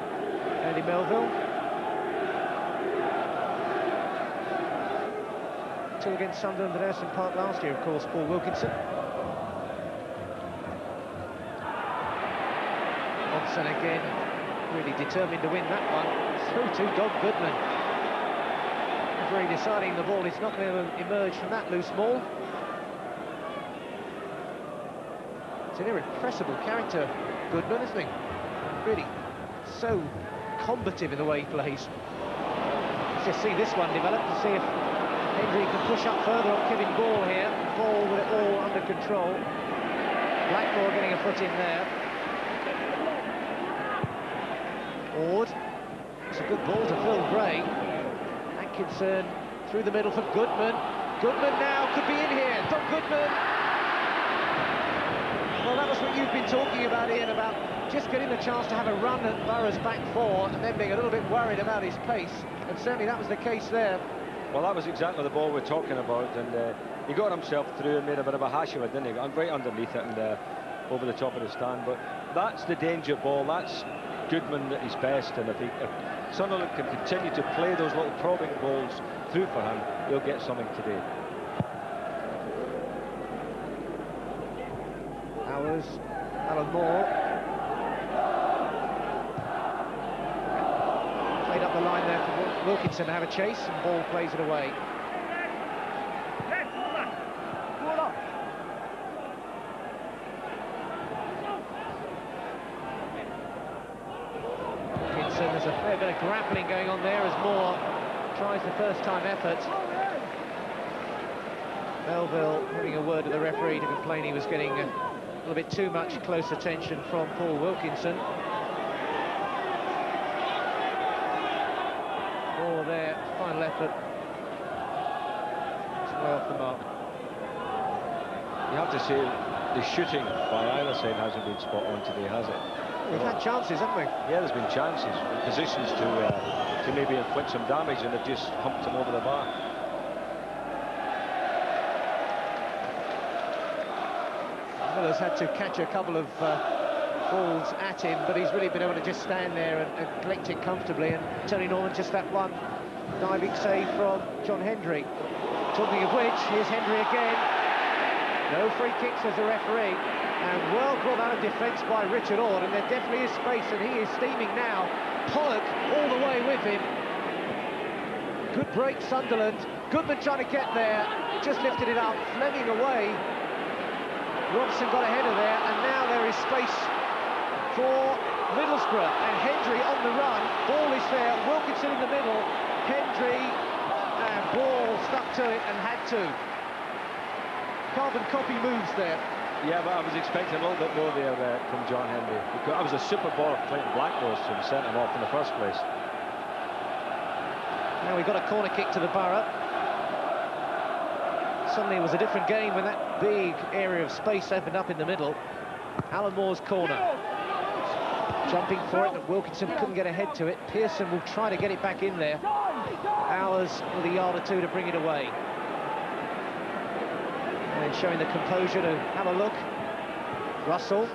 Andy Melville. Two against Sunderland at Ayresome Park last year, of course, Paul Wilkinson. Hodgson again, really determined to win that one. Through to Doug Goodman. Referee deciding the ball is not going to emerge from that loose ball. It's an irrepressible character, Goodman, isn't he? Really so combative in the way he plays. Let's just see this one develop to see if Hendry can push up further on Kevin Ball here. Ball with it all under control. Blackmore getting a foot in there. Ord. It's a good ball to Phil Gray. Atkinson through the middle for Goodman. Goodman now could be in here. Doug Goodman. Well, that was what you've been talking about, Ian, about just getting the chance to have a run at Borough's back four and then being a little bit worried about his pace. And certainly that was the case there. Well, that was exactly the ball we're talking about, and he got himself through and made a bit of a hash of it, didn't he? Got right underneath it and over the top of the stand. But that's the danger ball. That's Goodman at his best, and if Sunderland can continue to play those little probing balls through for him, he'll get something today. Hours, Alan Moore. Played up the line there for Wilkinson to have a chase, and Ball plays it away. Wilkinson, there's a fair bit of grappling going on there as Moore tries the first-time effort. Melville having a word with the referee to complain he was getting a little bit too much close attention from Paul Wilkinson. Moore there, final effort. It's way off the mark. You have to say the shooting by either side hasn't been spot on today, has it? We've had chances, haven't we? Yeah, there's been chances, positions to maybe inflict some damage, and they've just humped him over the bar. Miller's had to catch a couple of balls at him, but he's really been able to just stand there and collect it comfortably. And Tony Norman, just that one diving save from John Hendry. Talking of which, here's Hendry again. No free kicks as a referee. And well brought out of defence by Richard Ord, and there definitely is space, and he is steaming now. Pollock all the way with him. Good break, Sunderland. Goodman trying to get there, just lifted it up, Fleming away. Robson got ahead of there, and now there is space for Middlesbrough, and Hendry on the run. Ball is there, Wilkinson in the middle, Hendry, and Ball stuck to it and had to. Carbon copy moves there. Yeah, but I was expecting a little bit more there from John Hendry. Because that was a super ball of Clayton Blackmore's to have sent him off in the first place. Now we've got a corner kick to the Boro. Suddenly it was a different game when that big area of space opened up in the middle. Alan Moore's corner. Jumping for it, but Wilkinson couldn't get ahead to it. Pearson will try to get it back in there. Hours with a yard or two to bring it away. And showing the composure to have a look. Russell.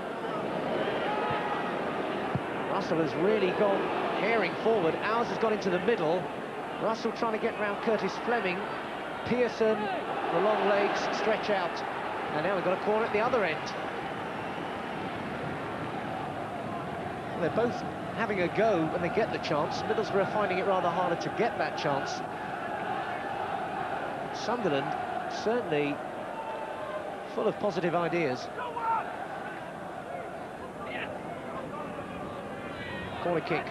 Russell has really gone herring forward. Hours has got into the middle. Russell trying to get round Curtis Fleming. Pearson, the long legs stretch out. And now we've got a corner at the other end. Well, they're both having a go when they get the chance. Middlesbrough finding it rather harder to get that chance. Sunderland certainly full of positive ideas. Corner kick.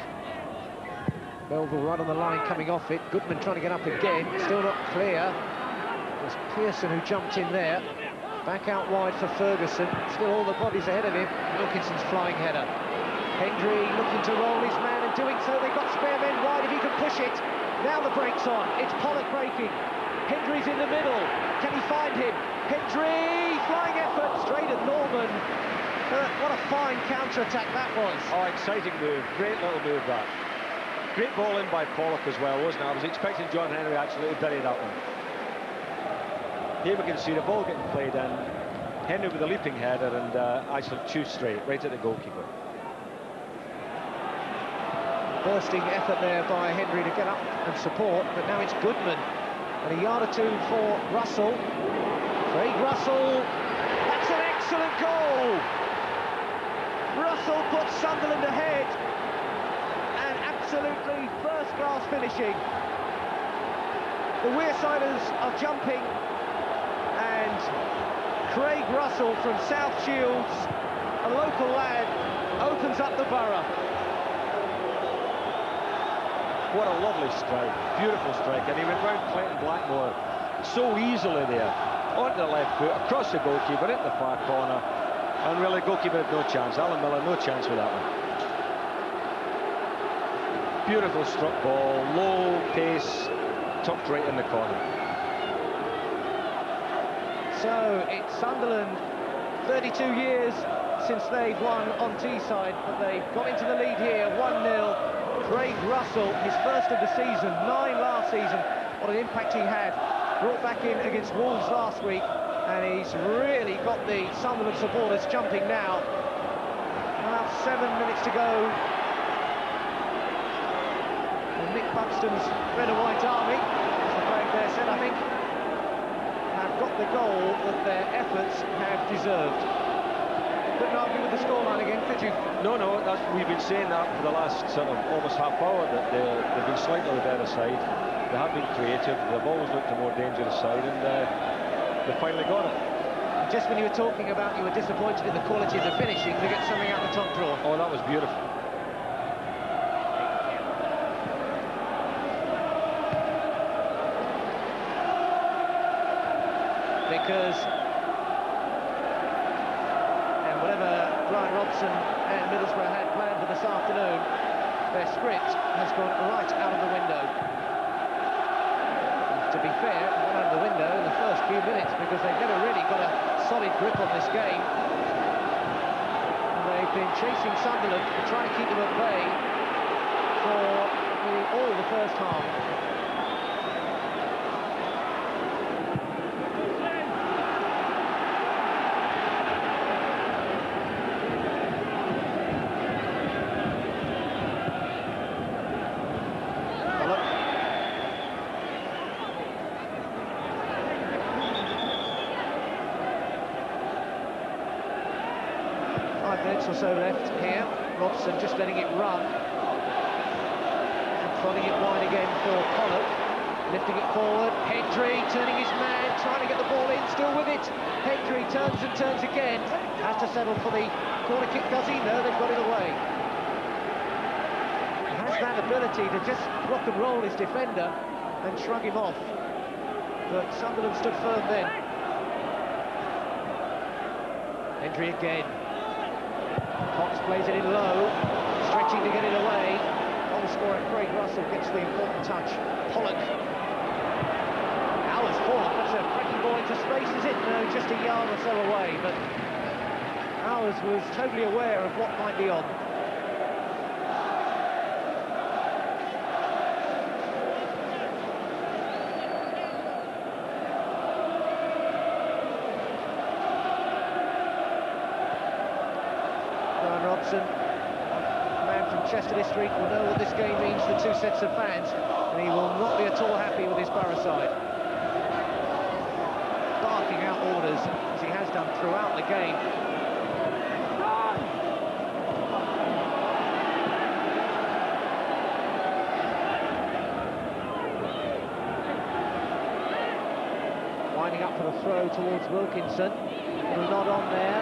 Melville right on the line coming off it. Goodman trying to get up again, still not clear. It was Pearson who jumped in there. Back out wide for Ferguson. Still all the bodies ahead of him. Wilkinson's flying header. Hendry looking to roll his man, and doing so. They've got spare men wide if he can push it. Now the break's on. It's Pollock breaking. Hendry's in the middle. Can he find him? Hendry, flying effort straight at Norman. What a fine counter-attack that was. Oh, exciting move. Great little move, that. Great ball in by Pollock as well, wasn't it? I was expecting John Henry actually to bury that one. Here we can see the ball getting played in. Henry with a leaping header and actually shoots straight, right at the goalkeeper. Bursting effort there by Henry to get up and support, but now it's Goodman. And a yard or two for Russell. Craig Russell, that's an excellent goal! Russell puts Sunderland ahead, and absolutely first-class finishing. The Wearsiders are jumping, and Craig Russell from South Shields, a local lad, opens up the Boro. What a lovely strike, beautiful strike, and he went round Clayton Blackmore so easily there, onto the left foot, across the goalkeeper, into the far corner, and really the goalkeeper had no chance. Alan Miller, no chance with that one. Beautiful struck ball, low pace, tucked right in the corner. So it's Sunderland, 32 years since they've won on Teesside, but they've got into the lead here, 1-0. Craig Russell, his first of the season, 9 last season. What an impact he had. Brought back in against Wolves last week, and he's really got the Sunderland supporters jumping now. About 7 minutes to go. And Nick Buxton's red and white army, as the flag there said, I think, have got the goal that their efforts have deserved. Couldn't argue with the scoreline again, could you? No, we've been saying that for the last sort of almost half hour, that they've been slightly the better side. They have been creative, they've always looked a more dangerous side, and they finally got it. Just when you were talking about you were disappointed in the quality of the finishing, to get something out the top drawer. Oh, that was beautiful. Because Brian Robson and Middlesbrough had planned for this afternoon, their script has gone right out of the window. And to be fair, it went out of the window in the first few minutes, because they've never really got a solid grip on this game. And they've been chasing Sunderland and trying to keep them at bay for all the first half. Or so left here. Robson just letting it run and prodding it wide again for Pollock, lifting it forward. Hendry turning his man, trying to get the ball in, still with it. Hendry turns and turns again, has to settle for the corner kick. Does he? No, they've got it away. has that ability to just rock and roll his defender and shrug him off. But Sunderland stood firm then. Hendry again. Cox plays it in low, stretching to get it away. Goal scorer Craig Russell gets the important touch. Pollock. Hours forward, that's a cracking ball into space, is it? No, just a yard or so away, but Hours was totally aware of what might be on. Robson, a man from Chester District, will know what this game means for two sets of fans, and he will not be at all happy with his Boro side. Barking out orders, as he has done throughout the game. Winding up for the throw towards Wilkinson. Little nod on there.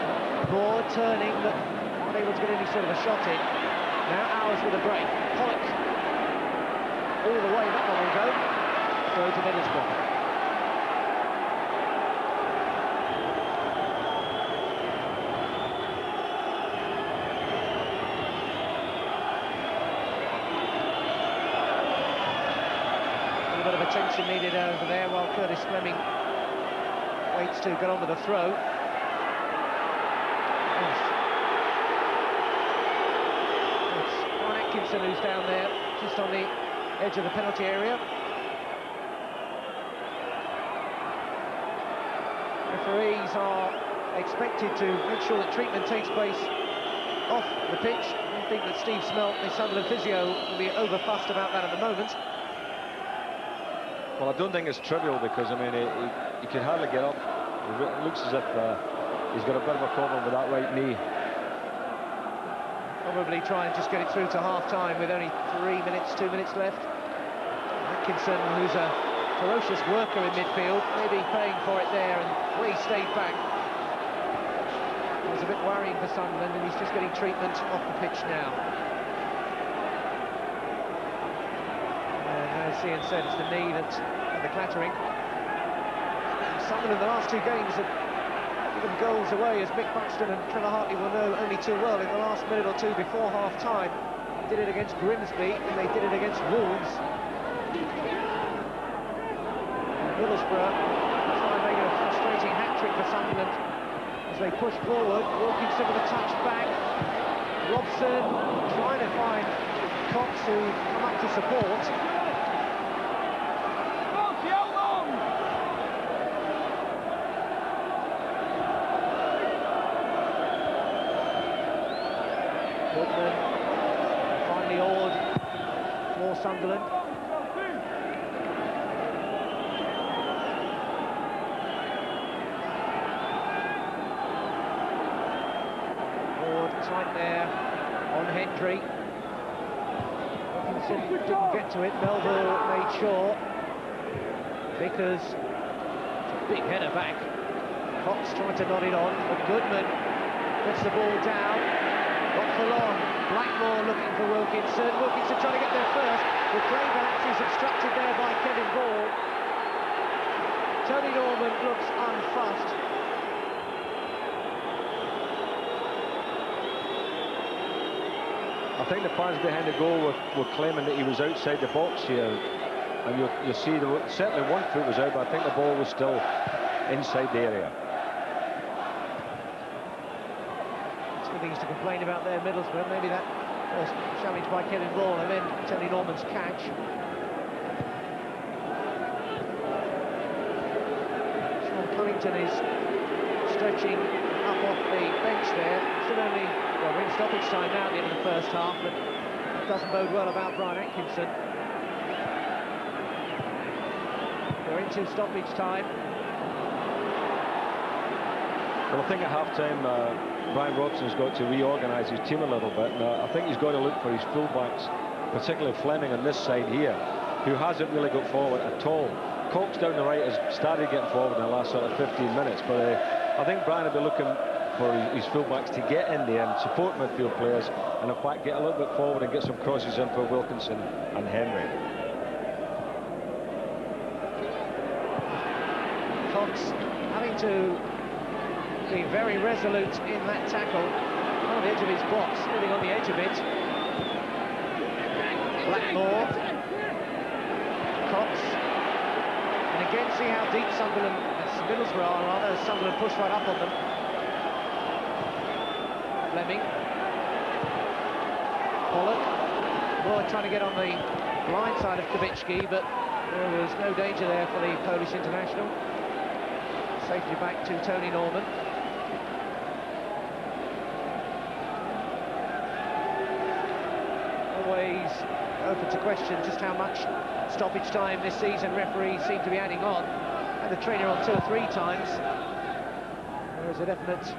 Broad turning, but able to get any sort of a shot in. Now Hours with a break. Pollock all the way, that one will go. Throw to Middlesbrough. A little bit of attention needed over there while Curtis Fleming waits to get on with the throw. Who's down there just on the edge of the penalty area. Referees are expected to make sure that treatment takes place off the pitch. I think that Steve Smelt, the Sunderland physio, will be over-fussed about that at the moment. Well, I don't think it's trivial, because I mean he can hardly get up. It looks as if he's got a bit of a problem with that right knee. Probably try and just get it through to half-time with only 2 minutes left. Atkinson, who's a ferocious worker in midfield, maybe paying for it there, and we stayed back. It was a bit worrying for Sunderland, and he's just getting treatment off the pitch now. And as Ian said, it's the knee that's the clattering. Sunderland, the last two games have given goals away, as Mick Buxton and Trevor Hartley will know only too well. In the last minute or two before half-time, they did it against Grimsby, and they did it against Wolves. Middlesbrough trying to make a frustrating hat-trick for Sunderland as they push forward. Wilkinson with a touch back. Robson trying to find Cox, who come up to support. Goodman finally awed for Sunderland. Tight there on Hendry. Wilkinson didn't get to it. Melville made sure. Vickers, it's a big header back. Cox tried to nod it on, but Goodman gets the ball down. Not for long. Blackmore looking for Wilkinson. Wilkinson trying to get there first. The playback is obstructed there by Kevin Ball. Tony Norman looks unfussed. I think the fans behind the goal were claiming that he was outside the box here, and you'll see certainly one foot was out, but I think the ball was still inside the area. Two things to complain about there, Middlesbrough. Maybe that first challenge by Kevin Ball, and then Tony Norman's catch. Sean Cunnington is stretching up off the bench there. Still only, well, we're in stoppage time now at the end of the first half, but that doesn't bode well about Brian Atkinson. We're into stoppage time. Well, I think at half-time, Brian Robson's got to reorganise his team a little bit. And, I think he's got to look for his fullbacks, particularly Fleming on this side here, who hasn't really got forward at all. Cox down the right has started getting forward in the last sort of 15 minutes, but I think Brian will be looking for his full-backs to get in there and support midfield players, and in fact get a little bit forward and get some crosses in for Wilkinson and Henry. Cox having to be very resolute in that tackle on the edge of his box, living on the edge of it. Blackmore, Cox, and again see how deep Middlesbrough are, rather. Sunderland push right up on them. Fleming, Pollock, Boy trying to get on the blind side of Kubicki, but there was no danger there for the Polish international. Safety back to Tony Norman. Always open to question just how much stoppage time this season referees seem to be adding on. Had the trainer on 2 or 3 times. There is a definite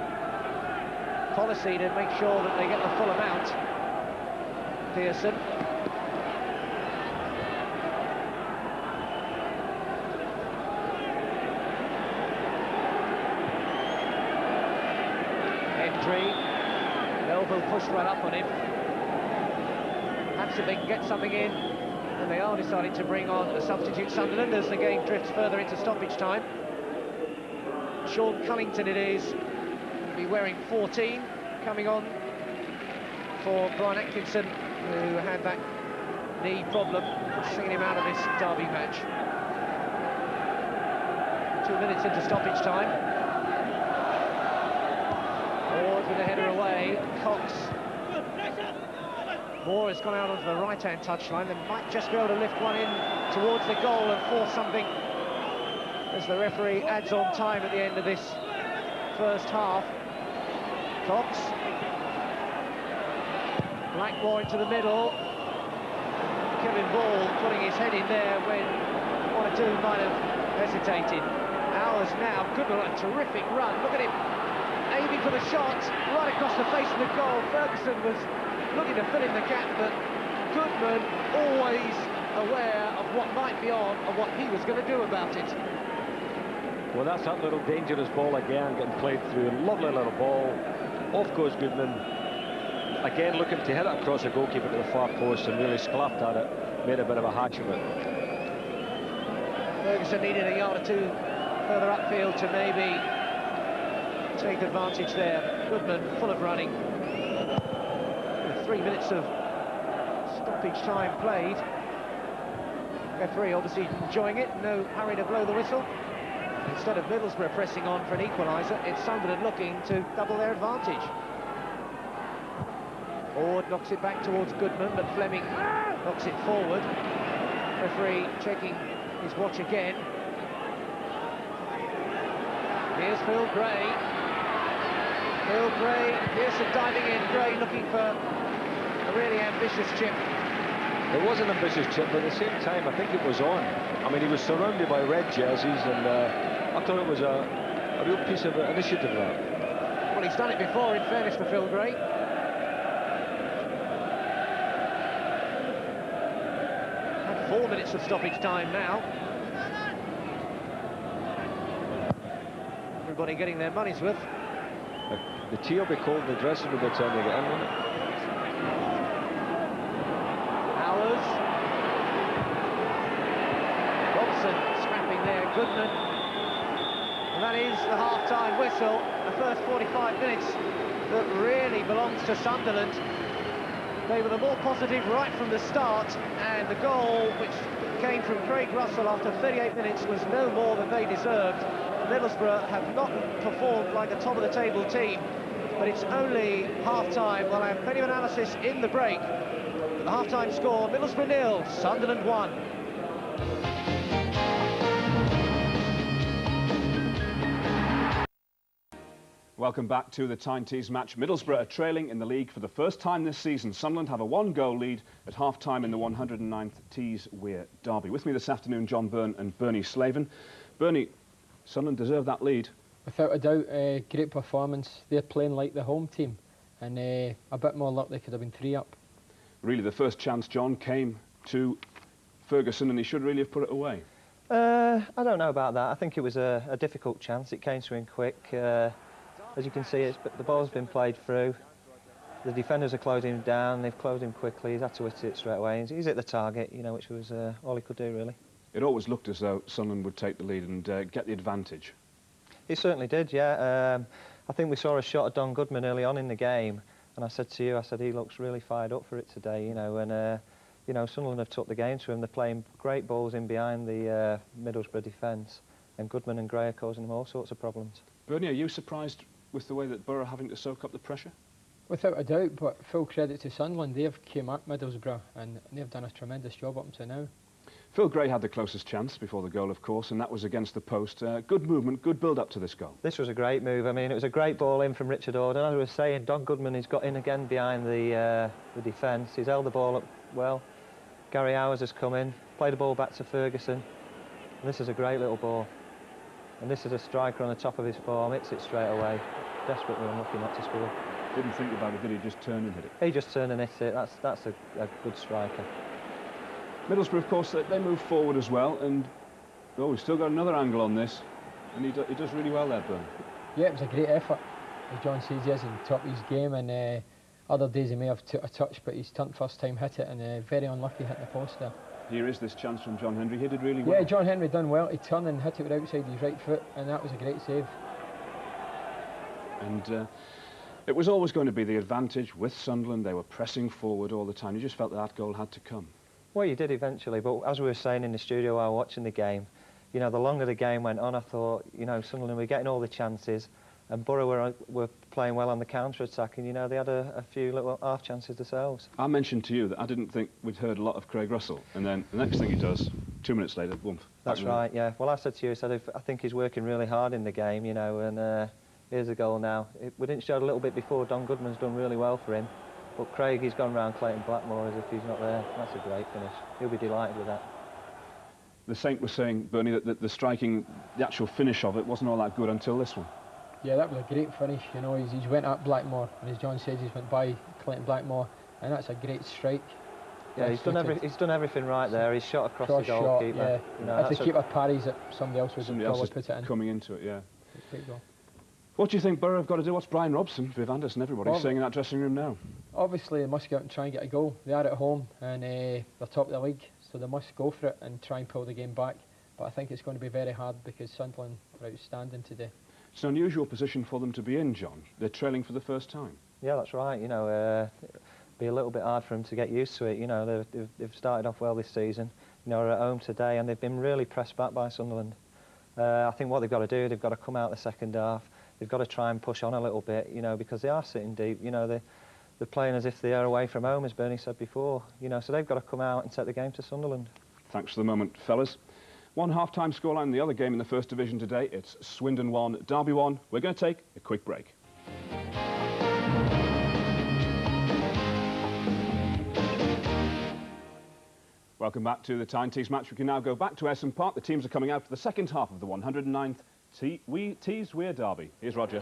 policy to make sure that they get the full amount. Pearson. Hendry. Melville pushed right up on him. Perhaps if they can get something in, and they are deciding to bring on a substitute Sunderland as the game drifts further into stoppage time. Sean Cunnington it is, will be wearing 14, coming on for Brian Atkinson, who had that knee problem, singing him out of this derby match. 2 minutes into stoppage time. Ward with the header away. Cox. Moore has gone out onto the right-hand touchline. They might just be able to lift one in towards the goal and force something as the referee adds on time at the end of this first half. Cox. Blackmore into the middle. Kevin Ball putting his head in there when 1 or 2 might have hesitated. Hours now. Goodman, a terrific run. Look at him aiming for the shot right across the face of the goal. Ferguson was looking to fill in the gap, but Goodman always aware of what might be on and what he was going to do about it. Well, that's that little dangerous ball again, getting played through. Lovely little ball. Off goes Goodman. Again, looking to hit it across the goalkeeper to the far post and really sclaffed at it. Made a bit of a hatch of it. Ferguson needed a yard or 2 further upfield to maybe take advantage there. Goodman full of running. 3 minutes of stoppage time played. Referee obviously enjoying it, no hurry to blow the whistle. Instead of Middlesbrough pressing on for an equaliser, it's Sunderland looking to double their advantage. Ward knocks it back towards Goodman, but Fleming knocks it forward. Referee checking his watch again. Here's Phil Gray. Phil Gray, Pearson diving in. Gray looking for a really ambitious chip. It was an ambitious chip, but at the same time, I think it was on. I mean, he was surrounded by red jerseys, and I thought it was a real piece of initiative, that. Well, he's done it before, in fairness to Phil Gray. And 4 minutes of stoppage time now. Everybody getting their money's worth. The tea will be cold in the dressing room by the time they get in, won't it? Hours. Robson scrapping there, Goodman. And that is the half-time whistle. The first 45 minutes that really belongs to Sunderland. They were the more positive right from the start, and the goal, which came from Craig Russell after 38 minutes, was no more than they deserved. Middlesbrough have not performed like a top-of-the-table team, but it's only half-time. Well, I have plenty of analysis in the break. The half-time score, Middlesbrough 0, Sunderland 1. Welcome back to the Tyne Tees match. Middlesbrough are trailing in the league for the first time this season. Sunderland have a 1-goal lead at half-time in the 109th Tees Weir derby. With me this afternoon, John Byrne and Bernie Slaven. Bernie, Sunderland deserve that lead. Without a doubt, great performance. They're playing like the home team, and a bit more luck, they could have been 3 up. Really, the first chance, John, came to Ferguson, and he should really have put it away. I don't know about that. I think it was a difficult chance. It came to him quick. as you can see, the ball's been played through. The defenders are closing him down. They've closed him quickly. He's had to hit it straight away. He's hit the target, you know, which was all he could do, really. It always looked as though Sunderland would take the lead and get the advantage. He certainly did, yeah. I think we saw a shot of Don Goodman early on in the game, and I said to you, he looks really fired up for it today, you know, and, you know, Sunderland have took the game to him. They're playing great balls in behind the Middlesbrough defence, and Goodman and Gray are causing them all sorts of problems. Bernie, are you surprised with the way that Boro are having to soak up the pressure? Without a doubt, but full credit to Sunderland. They've came up Middlesbrough and they've done a tremendous job up until now. Phil Gray had the closest chance before the goal, of course, and that was against the post. Good movement, good build-up to this goal. This was a great move. I mean, it was a great ball in from Richard Orden. As I was saying, Don Goodman has got in again behind the defence. He's held the ball up well. Gary Howers has come in, played the ball back to Ferguson. And this is a great little ball. And this is a striker on the top of his form, hits it straight away. Desperately unlucky not to score. Didn't think about it, did he? Just turned and hit it. He just turned and hit it. That's a good striker. Middlesbrough, of course, they move forward as well, and we've still got another angle on this, and he does really well there, Byrne. Yeah, it was a great effort. As John says, he is in the top of his game, and other days he may have took a touch, but he's turned first time hit it, and very unlucky hitting the post there. Here is this chance from John Henry. He did really well. Yeah, John Henry done well. He turned and hit it with outside his right foot, and that was a great save. And it was always going to be the advantage with Sunderland. They were pressing forward all the time. You just felt that goal had to come. Well, you did eventually, but as we were saying in the studio while watching the game, you know, the longer the game went on, I thought, you know, Sunderland were getting all the chances, and Boro were playing well on the counter-attack, and, you know, they had a few little half chances themselves. I mentioned to you that I didn't think we'd heard a lot of Craig Russell, and then the next thing he does, 2 minutes later, boom. That's right, yeah. Well, I said to you, I think he's working really hard in the game, you know, and here's a goal now. We didn't show it a little bit before. Don Goodman's done really well for him. But Craig, he's gone round Clayton Blackmore as if he's not there. That's a great finish. He'll be delighted with that. The Saint was saying, Bernie, that the striking, the actual finish of it wasn't all that good until this one. Yeah, that was a great finish. You know, he's went at Blackmore, and as John says, he's went by Clayton Blackmore, and that's a great strike. Yeah, he's done everything right there. He's shot across the goalkeeper. Yeah. You know, if the keeper parries it, somebody else would probably put it in. Coming into it, yeah. Great goal. What do you think Boro have got to do? What's Brian Robson, Viv Anderson, everybody saying in that dressing room now? Obviously, they must go out and try and get a goal. They are at home, and they're top of the league, so they must go for it and try and pull the game back. But I think it's going to be very hard because Sunderland are outstanding today. It's an unusual position for them to be in, John. They're trailing for the first time. Yeah, that's right. You know, it'll be a little bit hard for them to get used to it. You know, they've started off well this season. You know, they're at home today, and they've been really pressed back by Sunderland. I think what they've got to do, they've got to come out the second half. They've got to try and push on a little bit, you know, because they are sitting deep. You know, they're playing as if they are away from home, as Bernie said before. You know, so they've got to come out and take the game to Sunderland. Thanks for the moment, fellas. One half-time scoreline in the other game in the First Division today. It's Swindon 1, Derby 1. We're going to take a quick break. Welcome back to the Tyne Tees match. We can now go back to Ayresome Park. The teams are coming out for the second half of the 109th Tees Weir Derby. Here's Roger.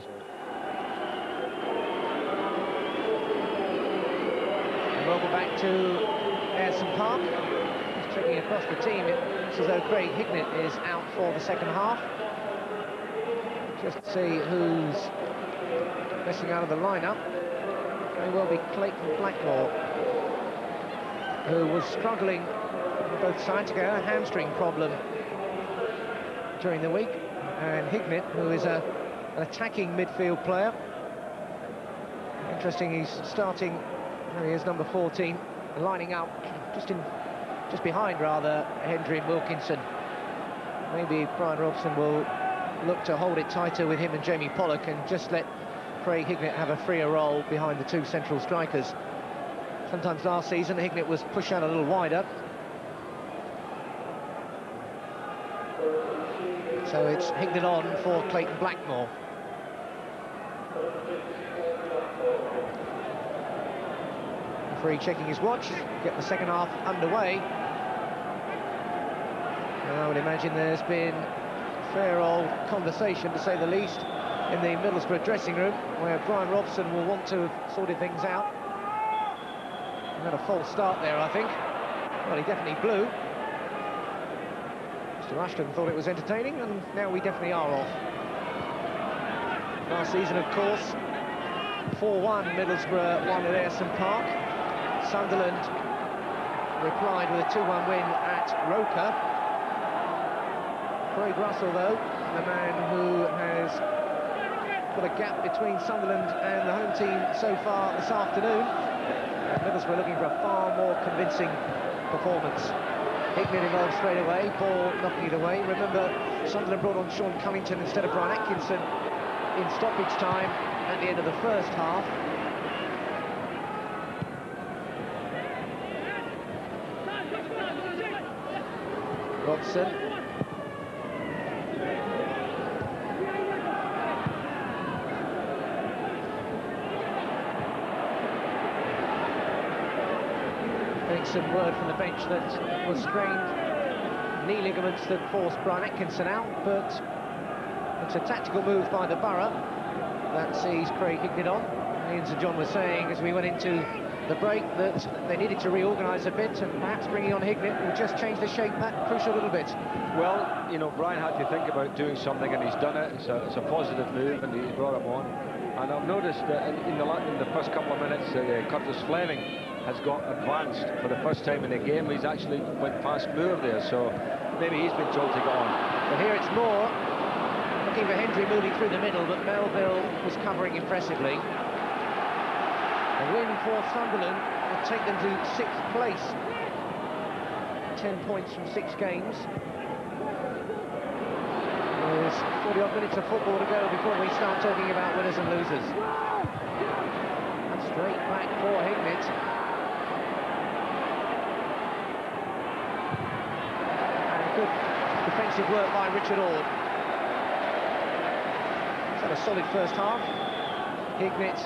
And welcome back to Ayresome Park. Just checking across the team, it's as though Craig Hignett is out for the second half. Just to see who's missing out of the lineup. May well be Clayton Blackmore, who was struggling on both sides ago, a hamstring problem during the week. And Hignett, who is an attacking midfield player. Interesting, he's starting, there he is, number 14, lining up just behind, rather, Hendry and Wilkinson. Maybe Brian Robson will look to hold it tighter with him and Jamie Pollock and just let Craig Hignett have a freer role behind the two central strikers. Sometimes last season, Hignett was pushed out a little wider. So it's Hignett on for Clayton Blackmore. Referee checking his watch, get the second half underway. I would imagine there's been a fair old conversation, to say the least, in the Middlesbrough dressing room, where Brian Robson will want to have sorted things out. He had a false start there, I think. Well, he definitely blew. Mr. Ashton thought it was entertaining, and now we definitely are off. last season, of course. 4-1, Middlesbrough won at Ayresome Park. Sunderland replied with a 2-1 win at Roker. Craig Russell, though, the man who has put a gap between Sunderland and the home team so far this afternoon. And Middlesbrough looking for a far more convincing performance. Hignett involved straight away, ball knocking it away. Remember, Sunderland brought on Sean Cummington instead of Brian Atkinson in stoppage time at the end of the first half. Robson. Getting some word from the bench that was strained knee ligaments that forced Brian Atkinson out, but it's a tactical move by the Boro that sees Craig Hignett on. Ian St John was saying as we went into the break that they needed to reorganise a bit, and perhaps bringing on Hignett will just change the shape that crucial little bit. Well, you know, Brian had to think about doing something, and he's done it. It's a positive move, and he brought him on. And I've noticed that in the first couple of minutes, Curtis Fleming has got advanced for the first time in the game. He's actually went past Moore there, so maybe he's been told to get on. But here it's Moore looking for Hendry moving through the middle, but Melville was covering impressively. A win for Sunderland will take them to 6th place. 10 points from 6 games. There's 40-odd minutes of football to go before we start talking about winners and losers. And straight back for Hignett. And good defensive work by Richard Ord. He's had a solid first half. Hignett,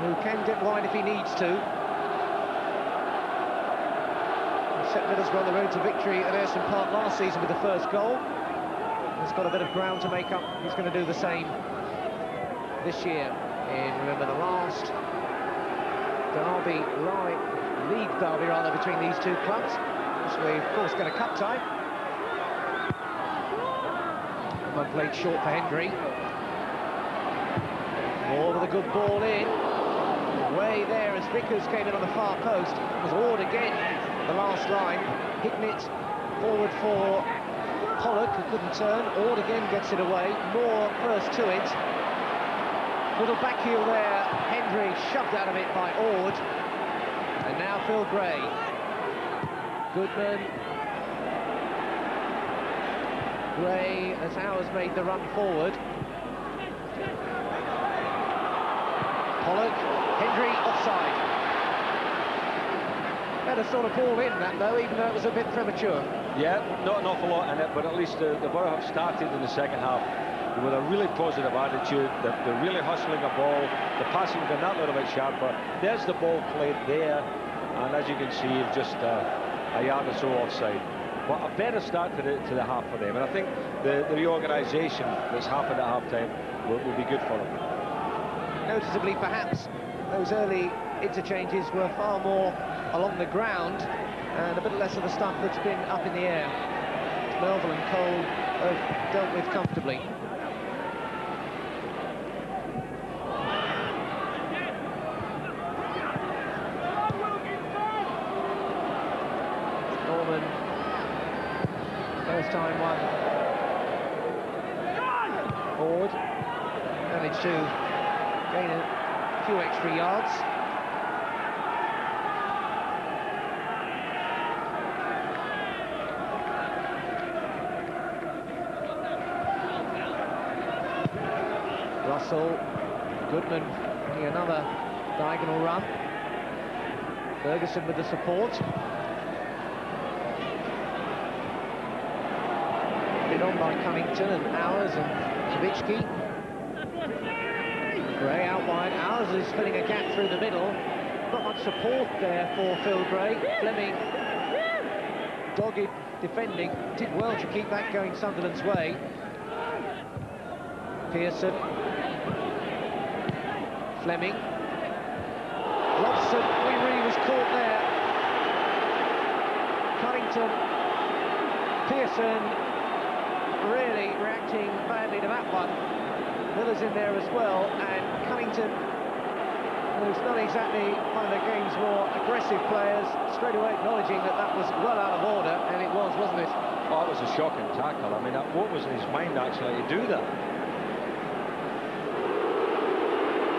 who can get wide if he needs to. He set Middlesbrough on the road to victory at Ayresome Park last season with the first goal. He's got a bit of ground to make up. He's going to do the same this year. In, remember, the last derby, league derby rather, between these two clubs. This we, of course, get a cup tie. One played short for Hendry. Moore with a good ball in. Way there as Vickers came in on the far post. It was Ord again, the last line. Hignett forward for Pollock, who couldn't turn. Ord again gets it away. Moore first to it. Little back heel there. Hendry shoved out of it by Ord. And now Phil Gray. Goodman. Gray, as Howes made the run forward. Pollock. Hendry offside. Better sort of ball in that though, even though it was a bit premature. Yeah, not an awful lot in it, but at least the Boro have started in the second half with a really positive attitude. They're really hustling a ball. The passing's been that little bit sharper. There's the ball played there, and as you can see, just a yard or so offside. But a better start to the half for them, and I think the reorganisation that's happened at half-time will be good for them. Noticeably, perhaps, those early interchanges were far more along the ground and a bit less of the stuff that's been up in the air. Melville and Cole have dealt with comfortably. Norman, first time one. Ord managed to gain a few extra yards. Russell, Goodman making another diagonal run. Ferguson with the support. Bid on by Cummington and Howes and Savitsky. Gray out wide. Howes is filling a gap through the middle. Not much support there for Phil Gray. Fleming, dogged defending, did well to keep that going Sunderland's way. Pearson. Fleming. Robson, really was caught there. Cunnington. Pearson really reacting badly to that one. Miller's in there as well, and Cunnington, who's not exactly one of the game's more aggressive players, straight away acknowledging that that was well out of order, and it was, wasn't it? Oh, it was a shocking tackle. I mean, what was in his mind actually to do that?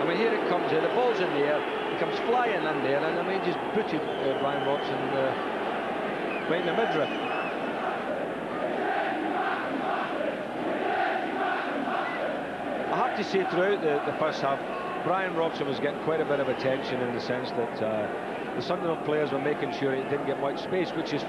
I mean, here it comes here, the ball's in the air, he comes flying in there, and I mean, just butchered Brian Robson right in the midriff. I have to say, throughout the first half, Brian Robson was getting quite a bit of attention in the sense that the Sunderland players were making sure he didn't get much space, which is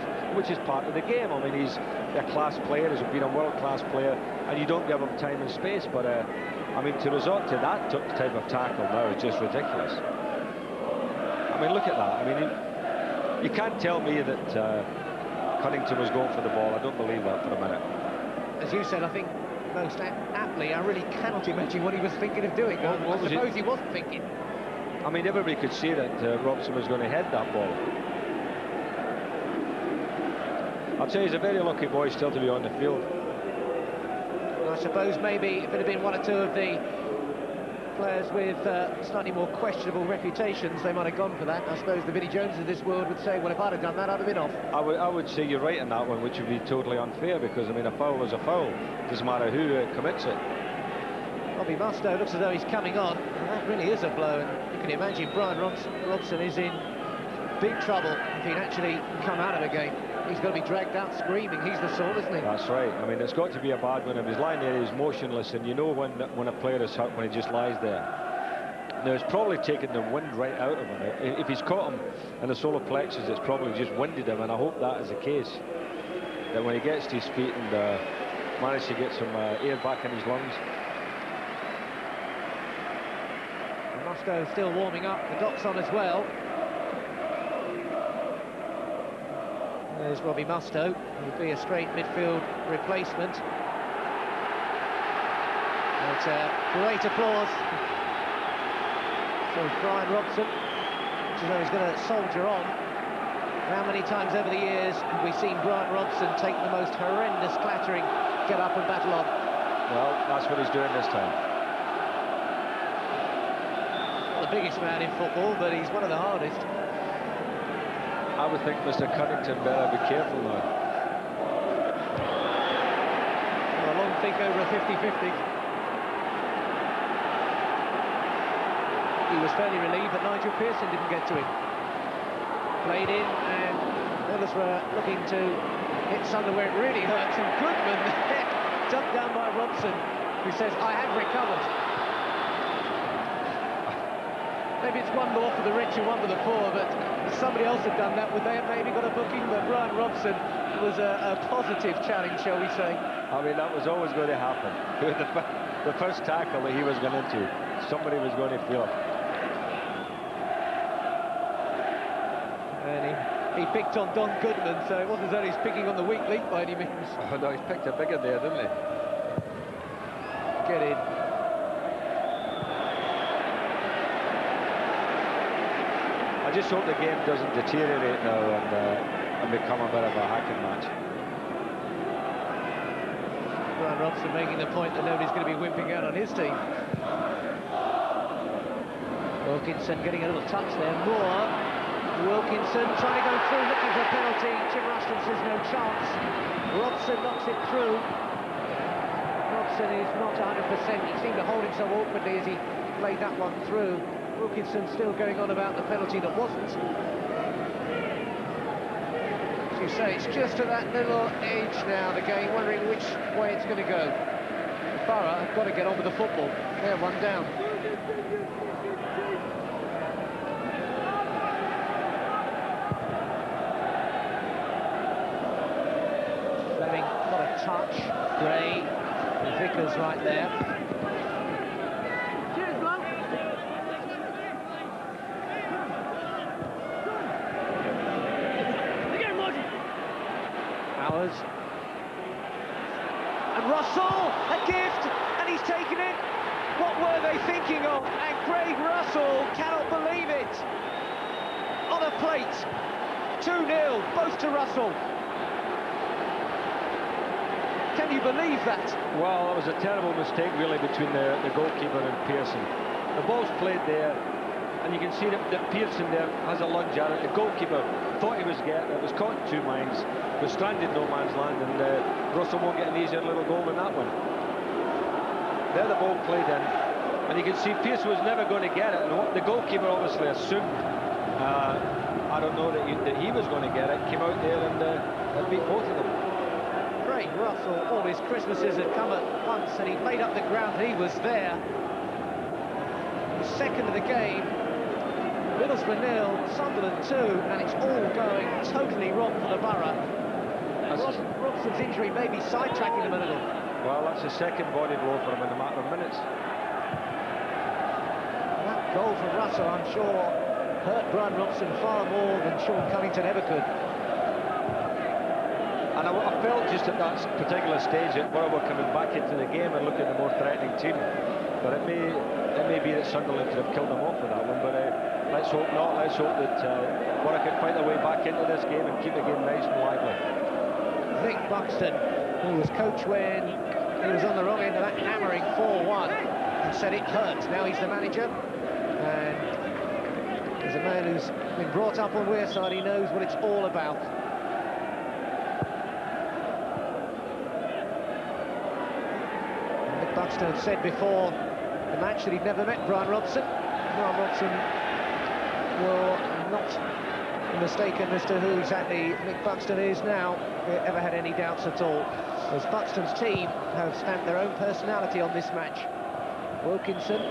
part of the game. I mean, he's a class player, he's been a world-class player, and you don't give him time and space. But I mean, to resort to that type of tackle now is just ridiculous. I mean, look at that. I mean, you can't tell me that Cunnington was going for the ball. I don't believe that for a minute. As you said, I think most aptly, I really cannot imagine what he was thinking of doing. I suppose he wasn't thinking. I mean, everybody could see that Robson was going to head that ball. I'd say he's a very lucky boy still to be on the field. Well, I suppose maybe if it had been one or two of the players with slightly more questionable reputations, they might have gone for that. I suppose the Vinnie Jones of this world would say, well, if I'd have done that, I'd have been off. I would say you're right on that one, which would be totally unfair, because, I mean, a foul is a foul. It doesn't matter who commits it. Bobby Mustoe looks as though he's coming on, and that really is a blow, and you can imagine Brian Robson is in big trouble if he'd actually come out of the game. He's going to be dragged out screaming. He's the sort, isn't he? That's right. I mean, it's got to be a bad one. If he's lying there, he's motionless, and you know when a player is hurt when he just lies there. Now, it's probably taken the wind right out of him. If he's caught him in the solar plexus, it's probably just winded him, and I hope that is the case. That when he gets to his feet and manages to get some air back in his lungs. Mustoe still warming up. The Doc's on as well. There's Robbie Mustoe, who would be a straight midfield replacement. But great applause for Brian Robson, which is though he's going to soldier on. How many times over the years have we seen Brian Robson take the most horrendous clattering, get up and battle on? Well, that's what he's doing this time. Not the biggest man in football, but he's one of the hardest. I would think Mr. Cunnington better be careful now. Well, a long think over a 50-50. He was fairly relieved that Nigel Pearson didn't get to him. Played in, and Middlesbrough looking to hit Sunderland where it really hurts, and Goodman dumped down by Robson, who says, I have recovered. Maybe it's one more for the rich and one for the poor, but if somebody else had done that, would they have maybe got a booking? But Brian Robson was a positive challenge, shall we say. I mean, that was always going to happen. The first tackle that he was going into, somebody was going to feel it. And he picked on Don Goodman, so it wasn't as though he's picking on the weak link by any means. Oh no, he's picked a bigger there, didn't he? Get in. I just hope the game doesn't deteriorate now and become a bit of a hacking match. Brian Robson making the point that nobody's going to be wimping out on his team. Wilkinson getting a little touch there. Moore. Wilkinson trying to go through, looking for a penalty. Jim Rushton says no chance. Robson knocks it through. Robson is not 100%. He seemed to hold himself awkwardly as he played that one through. Wilkinson still going on about the penalty that wasn't. As you say, it's just to that little edge now, the game, wondering which way it's going to go. Boro have got to get on with the football. They're one down. Fleming got a touch. Gray, and Vickers right there. And Russell, a gift, and he's taken it. What were they thinking of? And Craig Russell cannot believe it. On a plate, 2-0, both to Russell. Can you believe that? Well, it was a terrible mistake, really, between the goalkeeper and Pearson. The ball's played there, and you can see that Pearson there has a lunge at it. The goalkeeper thought he was getting it, was caught in two minds, was stranded no man's land, and Russell won't get an easier little goal than that one. There the ball played in, and you can see Pearson was never going to get it, and what the goalkeeper obviously assumed, I don't know that he was going to get it, came out there and beat both of them. Craig Russell, all his Christmases had come at once, and he'd made up the ground. He was there. The second of the game, Middlesbrough 0, Sunderland 2, and it's all going totally wrong for the Boro. Robson's injury may be sidetracking them a little. Well, that's the second body blow for him in a matter of minutes. That goal from Russell, I'm sure, hurt Brian Robson far more than Sean Cunnington ever could. And I felt just at that particular stage that Boro were coming back into the game and looking at the more threatening team. But it may be that Sunderland could have killed them off for that one. But let's hope not. Let's hope that Boro can fight their way back into this game and keep the game nice and lively. Nick Buxton, who was coach when he was on the wrong end of that hammering 4-1, and said it hurt. Now he's the manager, and as a man who's been brought up on Wearside, he knows what it's all about. Nick Buxton had said before the match that he'd never met Brian Robson. Brian Robson will not be mistaken as to who exactly Nick Buxton is now, if he ever had any doubts at all. As Buxton's team have stamped their own personality on this match. Wilkinson.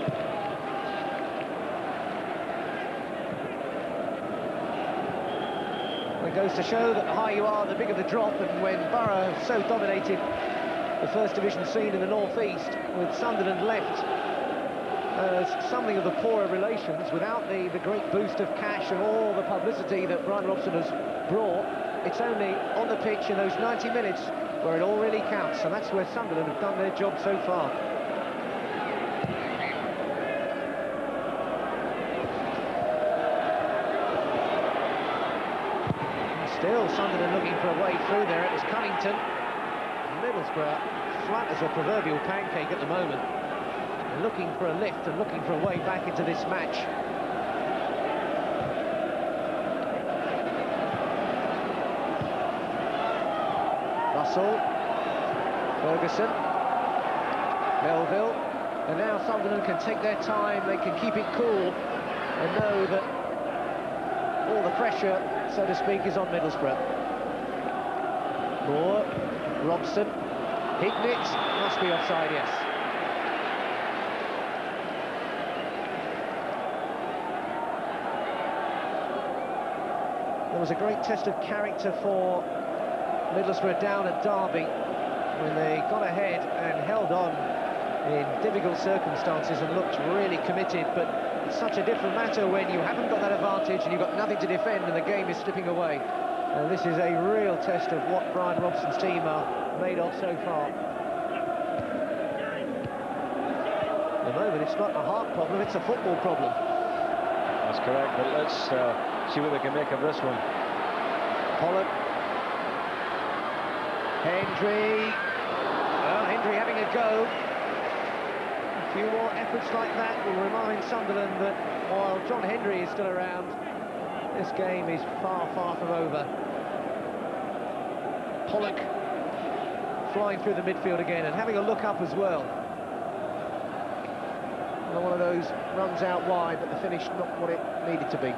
It goes to show that the higher you are, the bigger the drop, and when Boro have so dominated the First Division scene in the North East, with Sunderland left as something of the poorer relations, without the great boost of cash and all the publicity that Brian Robson has brought, it's only on the pitch in those 90 minutes where it all really counts, and that's where Sunderland have done their job so far. Still Sunderland looking for a way through there. It was Cunnington. Middlesbrough flat as a proverbial pancake at the moment, looking for a lift and looking for a way back into this match. Russell, Ferguson, Melville, and now Sunderland can take their time, they can keep it cool and know that all the pressure, so to speak, is on Middlesbrough. Moore, Robson, Hignett, must be offside, yes. There was a great test of character for Middlesbrough down at Derby when they got ahead and held on in difficult circumstances and looked really committed, but it's such a different matter when you haven't got that advantage and you've got nothing to defend and the game is slipping away. And this is a real test of what Brian Robson's team are made of so far. At the moment it's not a heart problem, it's a football problem. That's correct, but let's see what they can make of this one. Pollock. Hendry. Well, Hendry having a go. A few more efforts like that will remind Sunderland that while John Hendry is still around, this game is far, far from over. Pollock flying through the midfield again and having a look up as well. One of those runs out wide, but the finish not what it needed to be.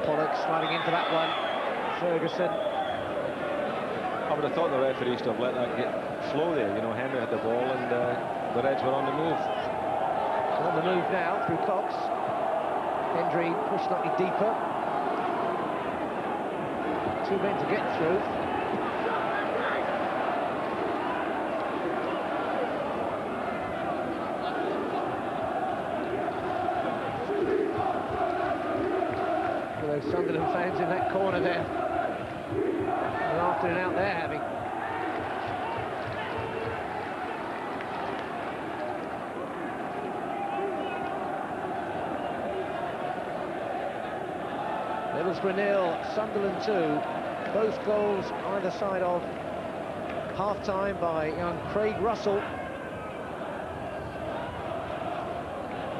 Pollock sliding into that one. Ferguson. I would have thought the referees to have let that flow there. You know, Henry had the ball and the Reds were on the move. On the move now through Cox. Hendry pushed slightly deeper. Two men to get through. For those Sunderland fans in that corner there. An afternoon out there having. Middlesbrough 0, Sunderland 2. Both goals either side of half-time by young Craig Russell.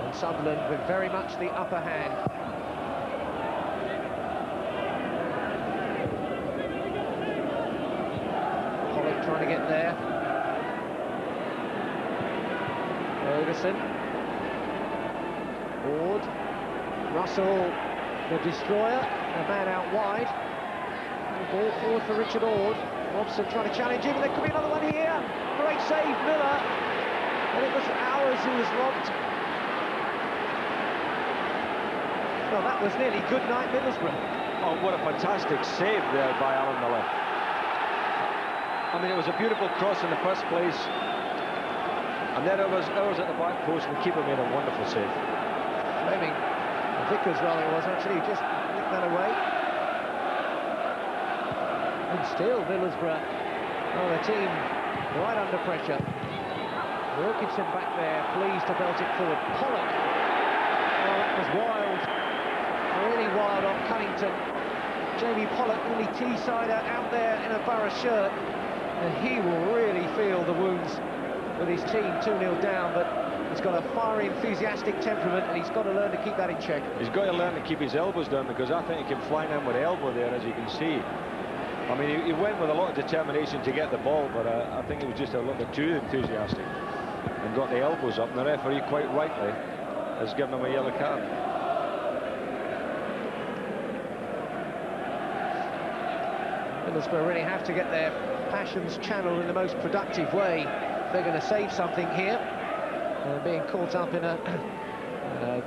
And Sunderland with very much the upper hand. Pollock trying to get there. Ferguson. Ward. Russell, the destroyer. A man out wide. Ball forward for Richard Ord. Robson trying to challenge him, and there could be another one here. Great save, Miller. And it was Hours who was robbed. Well, that was nearly good night, Middlesbrough. Oh, what a fantastic save there by Alan Miller. I mean, it was a beautiful cross in the first place. And then it was Hours at the back post, and the keeper made a wonderful save. Fleming, Vickers rather it was actually, just nicked that away. And still Middlesbrough, oh, the team right under pressure. Wilkinson back there, pleased to belt it forward. Pollock, oh, that was wild, really wild on Cunnington. Jamie Pollock, only Teessider out there in a Boro shirt, and he will really feel the wounds with his team 2-0 down, but he's got a fiery, enthusiastic temperament, and he's got to learn to keep that in check. He's got to learn to keep his elbows down, because I think he can fly in with the elbow there, as you can see. I mean, he went with a lot of determination to get the ball, but I think he was just a little bit too enthusiastic and got the elbows up, and the referee, quite rightly, has given him a yellow card. Middlesbrough really have to get their passions channeled in the most productive way. They're going to save something here. Being caught up in a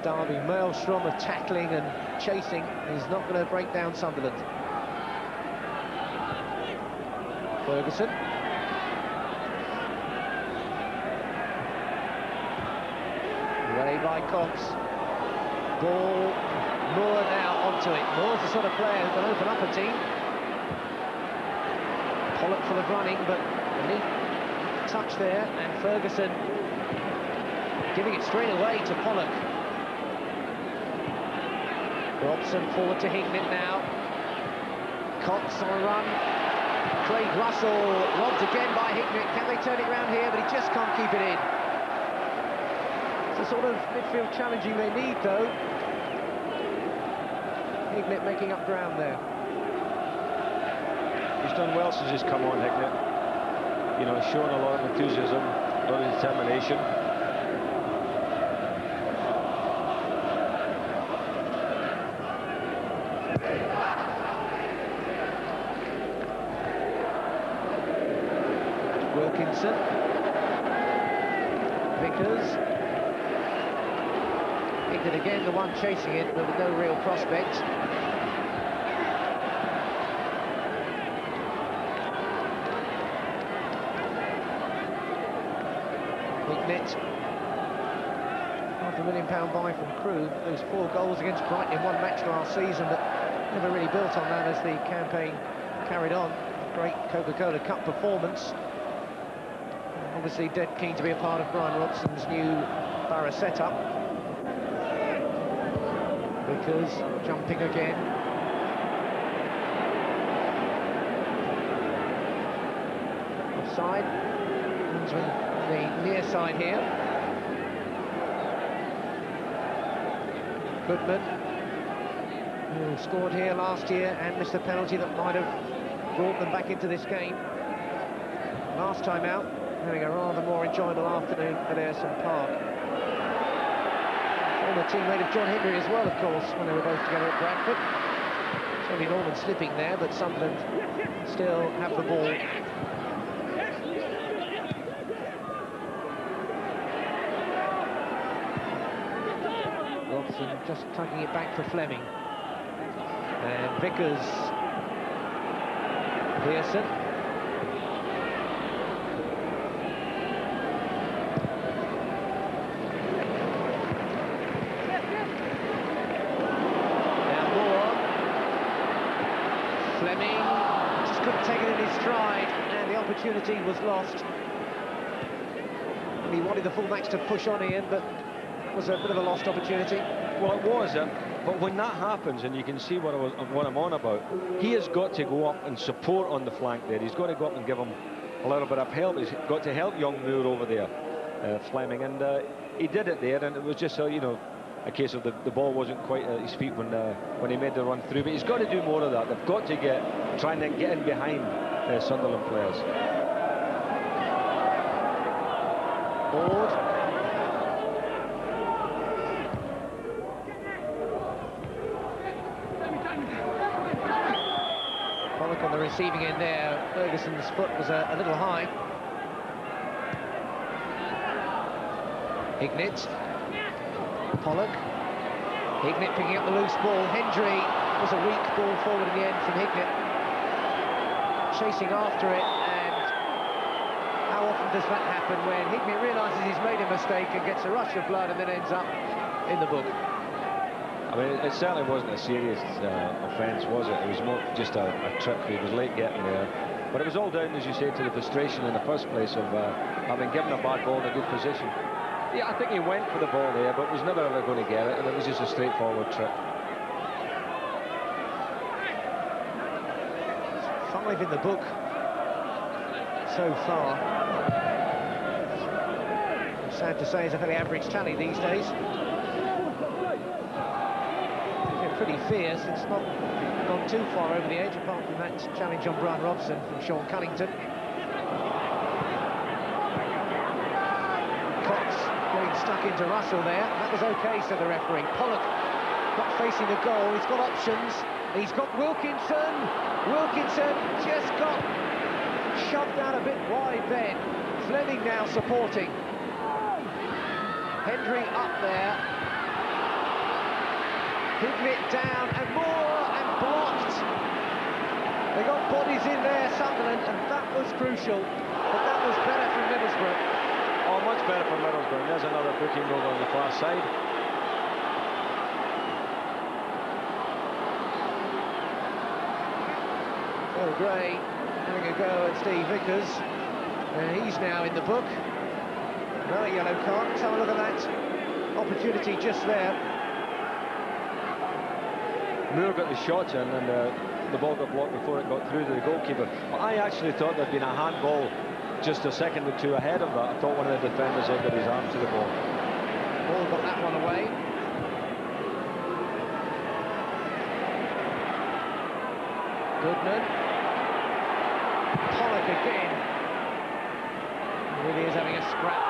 derby maelstrom of tackling and chasing is not going to break down Sunderland. Ferguson. Away by Cox. Ball. Moore now onto it. Moore's the sort of player who can open up a team. Pollock full of running, but a neat touch there, and Ferguson giving it straight away to Pollock. Robson forward to Hignett now. Cox on a run. Craig Russell robbed again by Hignett. Can they turn it around here? But he just can't keep it in. It's the sort of midfield challenging they need, though. Hignett making up ground there. He's done well since he's come on, Hignett. You know, showing a lot of enthusiasm, a lot of determination. Wilkinson. Vickers. Hignett again, the one chasing it, but with no real prospect. Hignett. £500,000 buy from Crewe. Those 4 goals against Brighton in one match last season, but never really built on that as the campaign carried on. Great Coca-Cola Cup performance. Obviously dead keen to be a part of Brian Robson's new Boro setup. Vickers jumping again. Offside. The near side here. Goodman, who scored here last year and missed a penalty that might have brought them back into this game. Last time out, having a rather more enjoyable afternoon at Ayresome Park. Former teammate of John Henry as well, of course, when they were both together at Bradford. It's only Norman slipping there, but Sunderland still have the ball. Robson just tucking it back for Fleming. And Vickers. Pearson. Now Moore. Fleming just couldn't take it in his stride, and the opportunity was lost. And he wanted the fullbacks to push on Ian, but was a bit of a lost opportunity. Well, it was, but when that happens, and you can see what I'm on about, he has got to go up and support on the flank there. He's got to go up and give him a little bit of help. He's got to help young Moore over there, Fleming, and he did it there, and it was just a case of the ball wasn't quite at his feet when he made the run through. But he's got to do more of that. They've got to try and get in behind Sunderland players. Board. Pollock on the receiving end there. Ferguson's foot was a little high. Hignett. Pollock. Hignett picking up the loose ball. Hendry was a weak ball forward in the end from Hignett. Chasing after it, and how often does that happen when Hignett realises he's made a mistake and gets a rush of blood and then ends up in the book? I mean, it certainly wasn't a serious offence, was it? It was more just a trip. He was late getting there. But it was all down, as you say, to the frustration in the first place of having given a bad ball in a good position. Yeah, I think he went for the ball there, but was never ever going to get it, and it was just a straightforward trip. 5 in the book so far. Sad to say, it's a very average tally these days. They're pretty fierce. It's not gone too far over the edge, apart from that challenge on Brian Robson from Sean Cunnington. Cox getting stuck into Russell there. That was okay, said the referee. Pollock not facing the goal. He's got options. He's got Wilkinson. Wilkinson just got shoved out a bit wide then. Fleming now supporting. Hendry up there. Hignett down and more and blocked. They got bodies in there, Sunderland, and that was crucial. But that was better from Middlesbrough. Oh, much better from Middlesbrough. There's another booking over on the far side. Phil Gray having a go at Steve Vickers. He's now in the book. Another yellow card. Let's have a look at that opportunity just there. Moore got the shots in, and the ball got blocked before it got through to the goalkeeper. But I actually thought there'd been a handball just a second or two ahead of that. I thought one of the defenders had got his arm to the ball. Ball got that one away. Goodman. Pollock again. He really is having a scrap.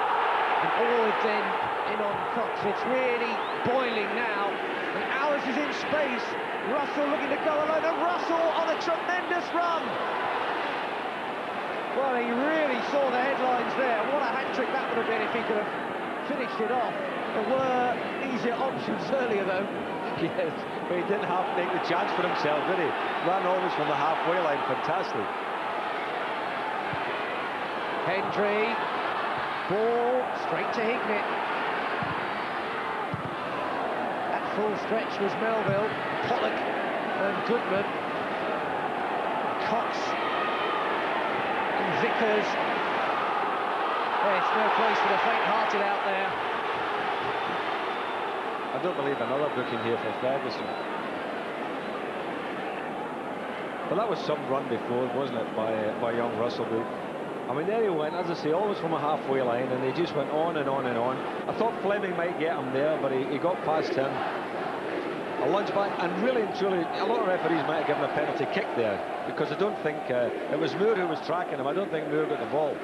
And Ord then in on Cox. It's really boiling now. And Ours is in space. Russell looking to go alone. And Russell on a tremendous run. Well, he really saw the headlines there. What a hat-trick that would have been if he could have finished it off. There were easier options earlier, though. Yes, but he didn't have to take the chance for himself, did he? Ran always from the halfway line. Fantastic. Hendry. Ball straight to Hignett. That full stretch was Melville. Pollock and Goodman. Cox. Vickers. There's no place for the faint-hearted out there. I don't believe another booking here for Ferguson. But that was some run before, wasn't it, by young Russell. I mean, there he went, as I say, always from a halfway line, and they just went on and on and on. I thought Fleming might get him there, but he got past him. A lunge back, and really and truly, a lot of referees might have given a penalty kick there, because I don't think it was Moore who was tracking him. I don't think Moore got the ball.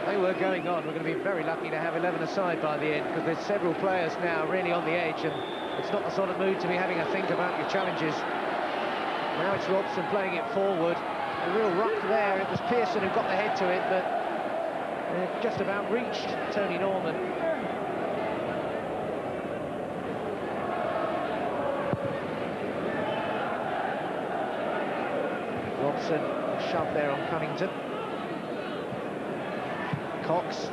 They were going on. We're going to be very lucky to have 11 aside by the end, because there's several players now really on the edge, and it's not the sort of mood to be having a think about your challenges. Now it's Robson playing it forward. A real ruck there. It was Pearson who got the head to it, but just about reached Tony Norman. Robson, a shove there on Cunnington. Cox.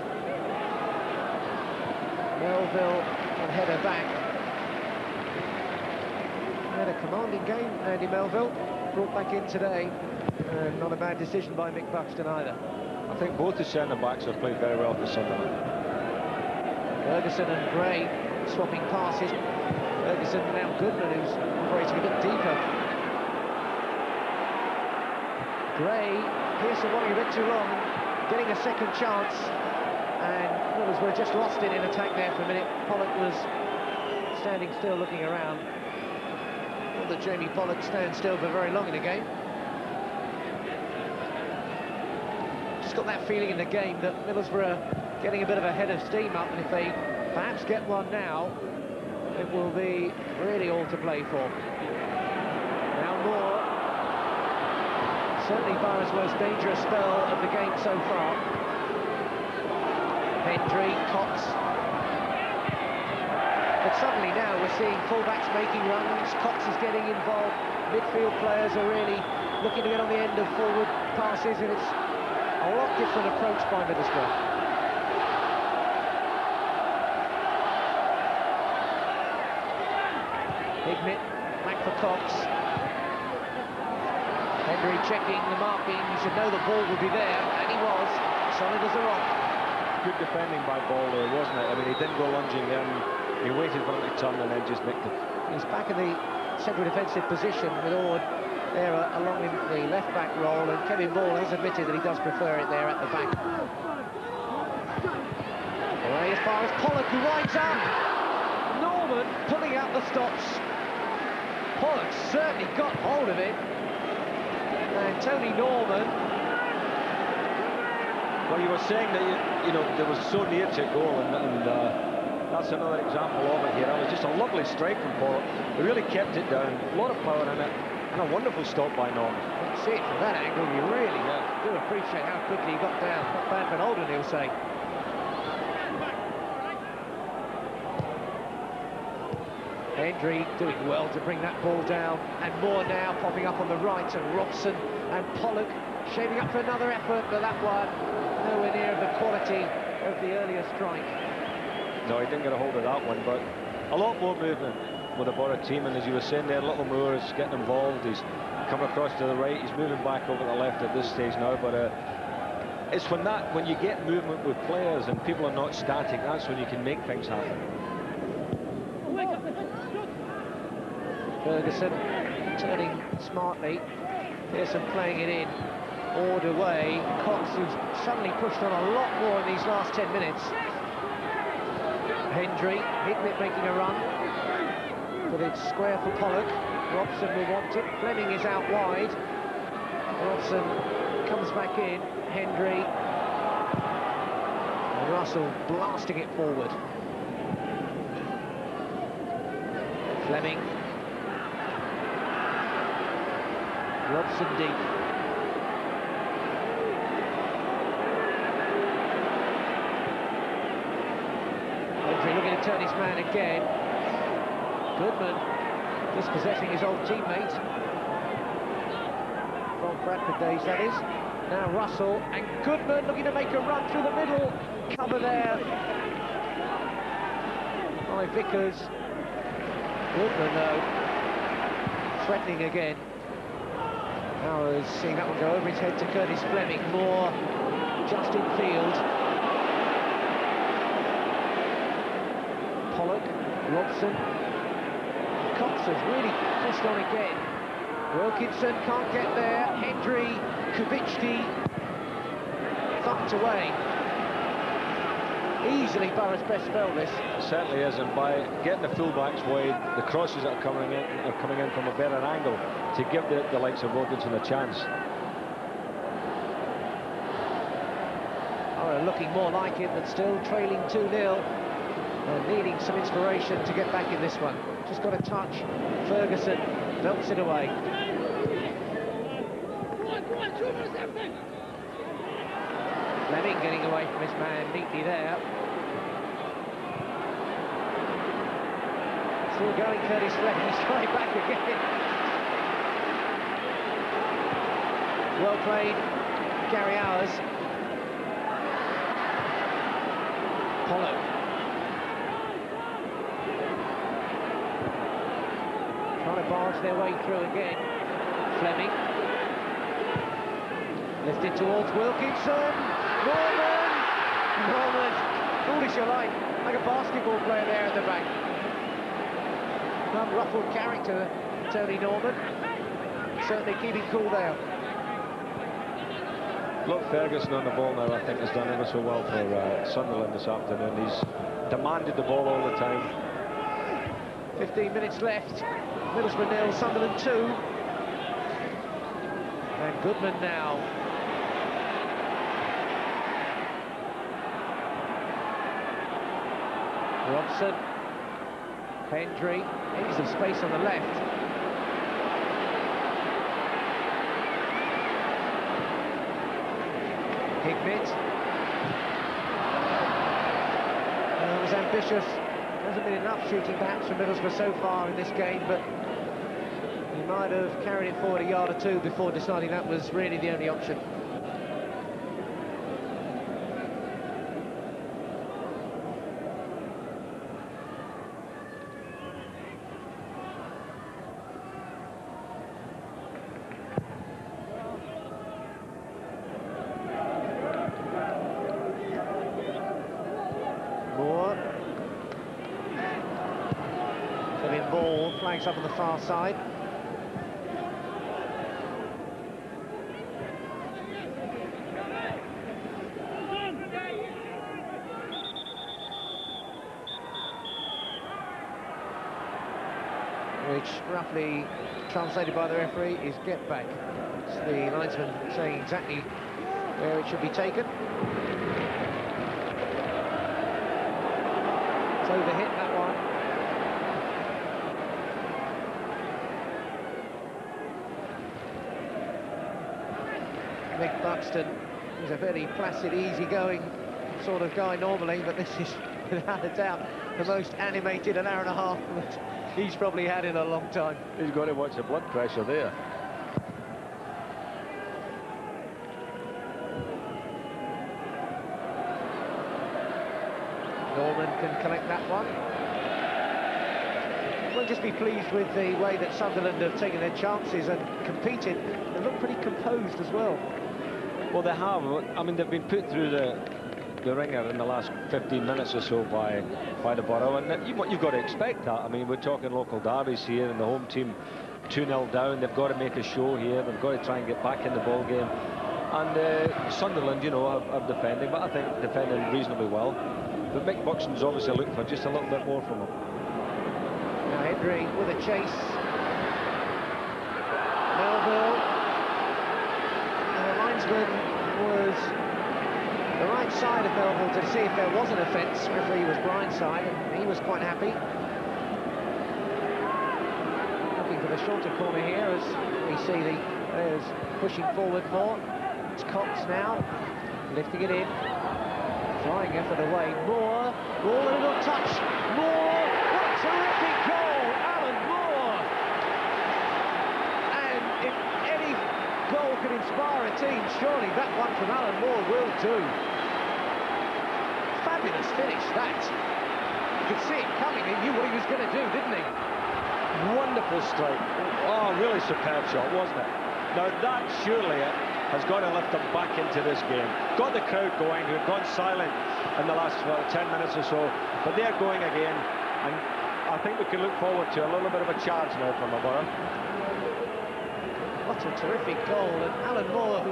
Melville and header back. He had a commanding game, Andy Melville. Brought back in today. Not a bad decision by Mick Buxton either. I think both the centre-backs have played very well for Sunderland. Ferguson and Gray swapping passes. Ferguson, now Goodman, who's operating a bit deeper. Gray, Pearson wanting a bit too long, getting a second chance, and Middlesbrough just lost it in attack there for a minute. Pollock was standing still, looking around. Not that Jamie Pollock stands still for very long in the game. Just got that feeling in the game that Middlesbrough are getting a bit of a head of steam up, and if they perhaps get one now, it will be really all to play for. Now Moore, certainly Boro's most dangerous spell of the game so far. Hendry, Cox. But suddenly now we're seeing fullbacks making runs, Cox is getting involved, midfield players are really looking to get on the end of forward passes, and it's a lot different approach by Middlesbrough. Hignett, back for Cox. Hendry checking the marking, you should know the ball would be there, and he was, solid as a rock. Good defending by Ball there, wasn't it? I mean, he didn't go lunging in, he waited for him to turn and then just nicked it. He's back in the central defensive position with Ord there along in the left-back role, and Kevin Ball has admitted that he does prefer it there at the back. Away as far as Pollock, who winds up. Norman pulling out the stops. Pollock certainly got hold of it. And Tony Norman. Well, you were saying that, you know, there was so near to goal, and that's another example of it here. It was just a lovely strike from Pollock. He really kept it down, a lot of power in it, and a wonderful stop by Norman. You see it from that angle, you really do appreciate how quickly he got down. Not bad for Holden, he'll say. Hendry doing well to bring that ball down, and Moore now popping up on the right, and Robson and Pollock shaping up for another effort, but that one nowhere near the quality of the earlier strike. No, he didn't get a hold of that one, but a lot more movement with the Boro team, and as you were saying there, Little Moore is getting involved. He's come across to the right, he's moving back over the left at this stage now, but it's when you get movement with players and people are not static, that's when you can make things happen. Ferguson turning smartly, Pearson playing it in, Ord away, Cox, who's suddenly pushed on a lot more in these last 10 minutes. Hendry, Hignett making a run, but it's square for Pollock. Robson will want it, Fleming is out wide, Robson comes back in, Hendry, and Russell blasting it forward. Fleming, Robson deep. Hendry looking to turn his man again. Goodman dispossessing his old teammate. From Bradford days, that is. Now Russell, and Goodman looking to make a run through the middle. Cover there by Vickers. Goodman, though, threatening again. Now is seeing that one go over his head to Curtis Fleming. Moore just in field. Pollock, Robson. Cox has really pushed on again. Wilkinson can't get there. Hendry, Kubicki thumped away. Easily Boro's best spell, this. It certainly is, and by getting the fullbacks wide, the crosses that are coming in from a better angle to give the likes of Wilkinson a chance. Boro looking more like it, but still trailing 2-0 and needing some inspiration to get back in this one. Just got a touch. Ferguson belts it away. Fleming getting away from his man neatly there. Still going, Curtis Fleming, he's trying back again. Well played, Gary Hours. Pollock. Trying to barge their way through again. Fleming. Lifted towards Wilkinson. Norman Foolish you like a basketball player there at the back. Unruffled character, Tony Norman. Certainly keeping cool there. Look, Ferguson on the ball now, I think, has done ever so well for Sunderland this afternoon. He's demanded the ball all the time. 15 minutes left. Middlesbrough 0, Sunderland 2. And Goodman now. Robson. Hendry. Ends of space on the left. Higbit. It was ambitious. Hasn't been enough shooting perhaps from Middlesbrough so far in this game, but he might have carried it forward a yard or two before deciding that was really the only option. Flags up on the far side. Which, roughly translated by the referee, is get back. It's the linesman saying exactly where it should be taken. It's overhit, that one. Nick Buxton is a very placid, easy-going sort of guy normally, but this is, without a doubt, the most animated an hour and a half that he's probably had in a long time. He's got to watch the blood pressure there. Norman can collect that one. We'll just be pleased with the way that Sunderland have taken their chances and competed. They look pretty composed as well. Well, they have. I mean, they've been put through the ringer in the last 15 minutes or so by the Boro, and you've got to expect that. I mean, we're talking local derbies here, and the home team 2-0 down. They've got to make a show here. They've got to try and get back in the ball game. And Sunderland, you know, are defending, but I think defending reasonably well. But Mick Buxton's obviously looking for just a little bit more from him. Now Hendry with a chase. Melville. And the linesman was the right side of Melville to see if there was an offence. Referee was blindside, and he was quite happy. Looking for the shorter corner here as we see the players pushing forward more. It's Cox now, lifting it in. Flying effort away. Moore. Moore, a little touch. Moore. What a terrific goal. Alan Moore. And if any goal can inspire a team, surely that one from Alan Moore will do. Fabulous finish, that. You could see it coming. He knew what he was going to do, didn't he? Wonderful strike. Oh, really superb shot, wasn't it? Now that surely has got to lift them back into this game. Got the crowd going, who had gone silent in the last 10 minutes or so, but they're going again, and I think we can look forward to a little bit of a charge now from the Boro. What a terrific goal, and Alan Moore, who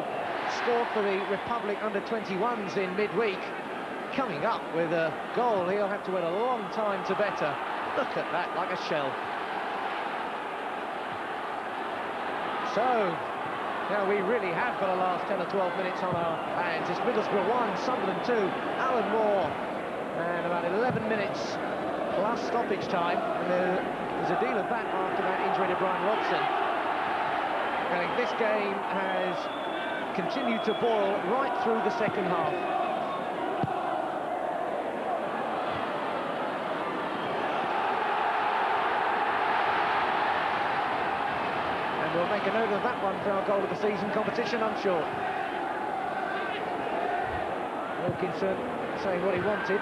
scored for the Republic under-21s in midweek, coming up with a goal he'll have to wait a long time to better. Look at that, like a shell. So, now we really have got the last 10 or 12 minutes on our hands. It's Middlesbrough 1, Sunderland 2, Alan Moore. And about 11 minutes plus stoppage time. And there's a deal of that after that injury to Brian Robson. And this game has continued to boil right through the second half. We'll make a note of that one for our goal of the season competition, I'm sure. Wilkinson saying what he wanted.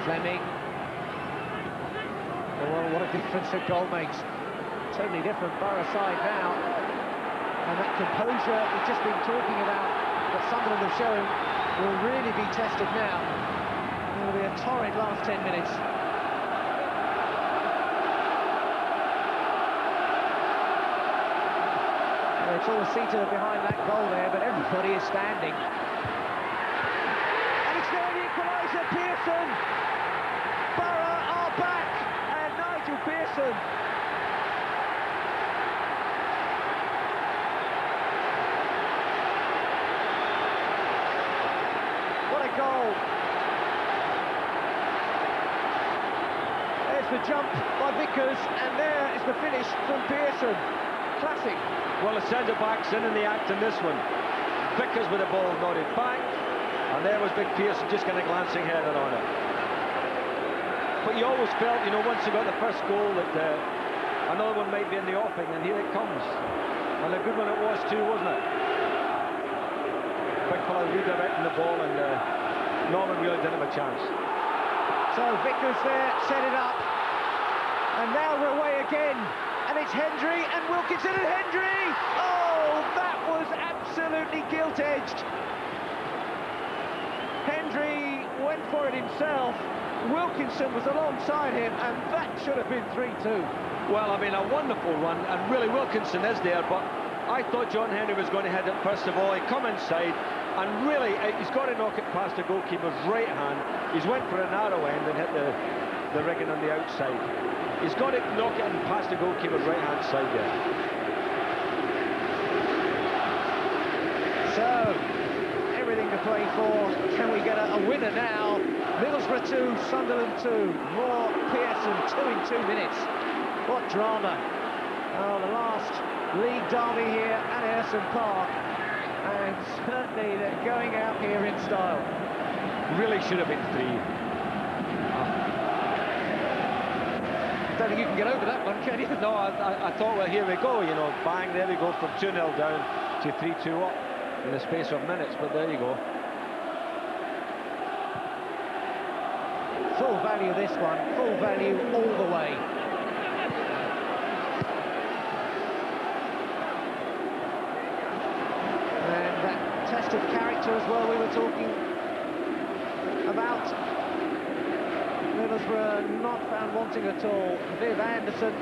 Fleming. The what a difference a goal makes. Totally different Boro side now. And that composure we've just been talking about that Sunderland have shown will really be tested now. It will be a torrid last 10 minutes. It's all seated behind that goal there, but everybody is standing. And it's now the equalizer, Pearson! Boro are back, and Nigel Pearson. What a goal! There's the jump by Vickers, and there is the finish from Pearson. Classic. Well, the centre-back's in the act in this one. Vickers with the ball nodded back, and there was Big Pearson just kind of glancing header on it. But you always felt, you know, once you got the first goal that another one might be in the offing, and here it comes. And a good one it was too, wasn't it? Big fella redirecting the ball, and Norman really didn't have a chance. So Vickers there, set it up, and now we're away again. And it's Hendry and Wilkinson and Hendry! Oh, that was absolutely gilt-edged. Hendry went for it himself. Wilkinson was alongside him, and that should have been 3-2. Well, I mean, a wonderful run, and really Wilkinson is there, but I thought John Henry was going to hit it first of all. He come inside, and really, he's got to knock it past the goalkeeper's right hand. He's went for a narrow end and hit the rigging on the outside. He's got to knock it in past the goalkeeper's right-hand side there. So, everything to play for. Can we get a winner now? Middlesbrough 2, Sunderland 2. More Pearson, 2 in 2 minutes. What drama. Oh, the last league derby here at Ayresome Park. And certainly they're going out here in style. Really should have been 3. I don't think you can get over that one, can you? No, I thought, well, here we go, you know, bang, there we go, from 2-0 down to 3-2 up in the space of minutes, but there you go. Full value this one, full value all the way. And that test of character as well we were talking about. Middlesbrough not found wanting at all. Viv Anderson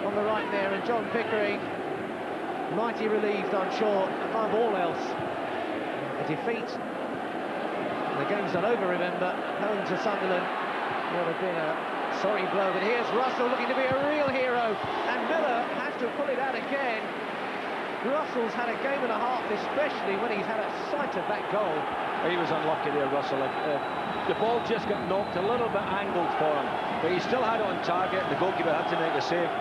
on the right there, and John Pickering mighty relieved, I'm sure, above all else. A defeat. The game's not over, remember, home to Sunderland. Would have been a sorry blow, but here's Russell looking to be a real hero, and Miller has to pull it out again. Russell's had a game and a half, especially when he's had a sight of that goal. He was unlucky there, Russell. The ball just got knocked a little bit angled for him, but he still had it on target. The goalkeeper had to make a save.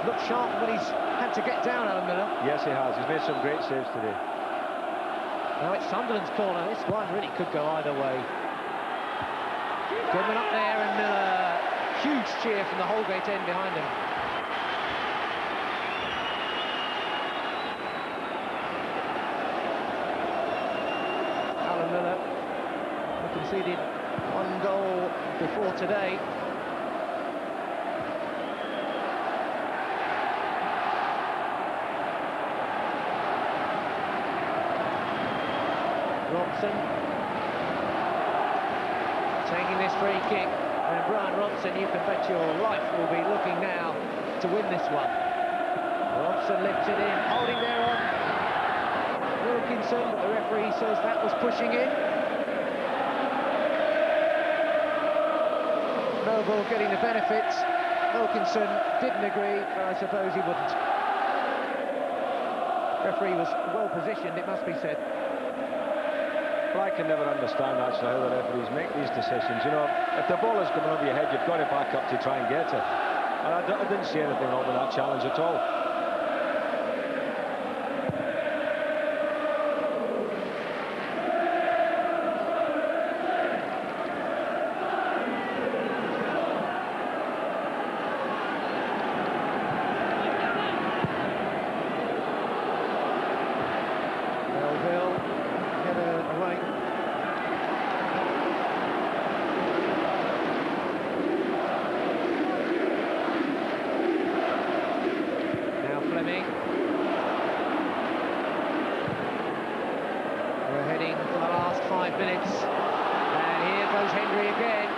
Looked sharp when he's had to get down, Alan Miller. Yes, he has. He's made some great saves today. Now it's Sunderland's corner. This one really could go either way. Goodman up there, and Miller. Huge cheer from the Holgate end behind him. Alan Miller, who conceded 1 goal before today. Robson taking this free kick, and Brian Robson, you can bet your life, will be looking now to win this one. Robson lifts it in, holding there on Wilkinson, but the referee says that was pushing in. Melville getting the benefits. Wilkinson didn't agree, but I suppose he wouldn't. Referee was well positioned, it must be said. Well, I can never understand actually how the referees make these decisions. You know, if the ball is coming over your head, you've got to back up to try and get it. And I didn't see anything wrong with that challenge at all. fighting for the last 5 minutes. And here goes Hendry again.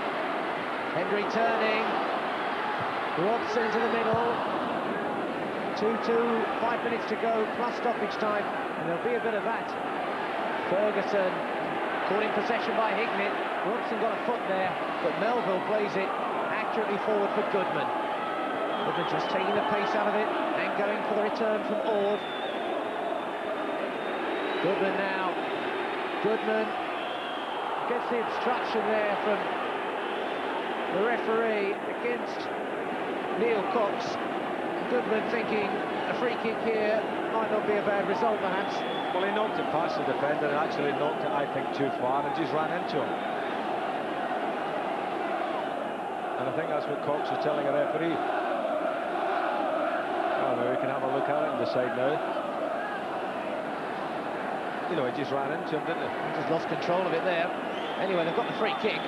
Hendry turning. Robson into the middle. 2-2, 5 minutes to go, plus stoppage time, and there'll be a bit of that. Ferguson caught in possession by Hignett. Robson got a foot there, but Melville plays it accurately forward for Goodman. Goodman just taking the pace out of it and going for the return from Ord. Goodman now. Goodman gets the obstruction there from the referee against Neil Cox. Goodman thinking a free kick here might not be a bad result, perhaps. Well, he knocked it past the defender and actually knocked it, I think, too far and just ran into him. And I think that's what Cox was telling a referee. Oh, no, we can have a look at it and decide now. You know, he just ran into him, didn't he? He just lost control of it there. Anyway, they've got the free kick.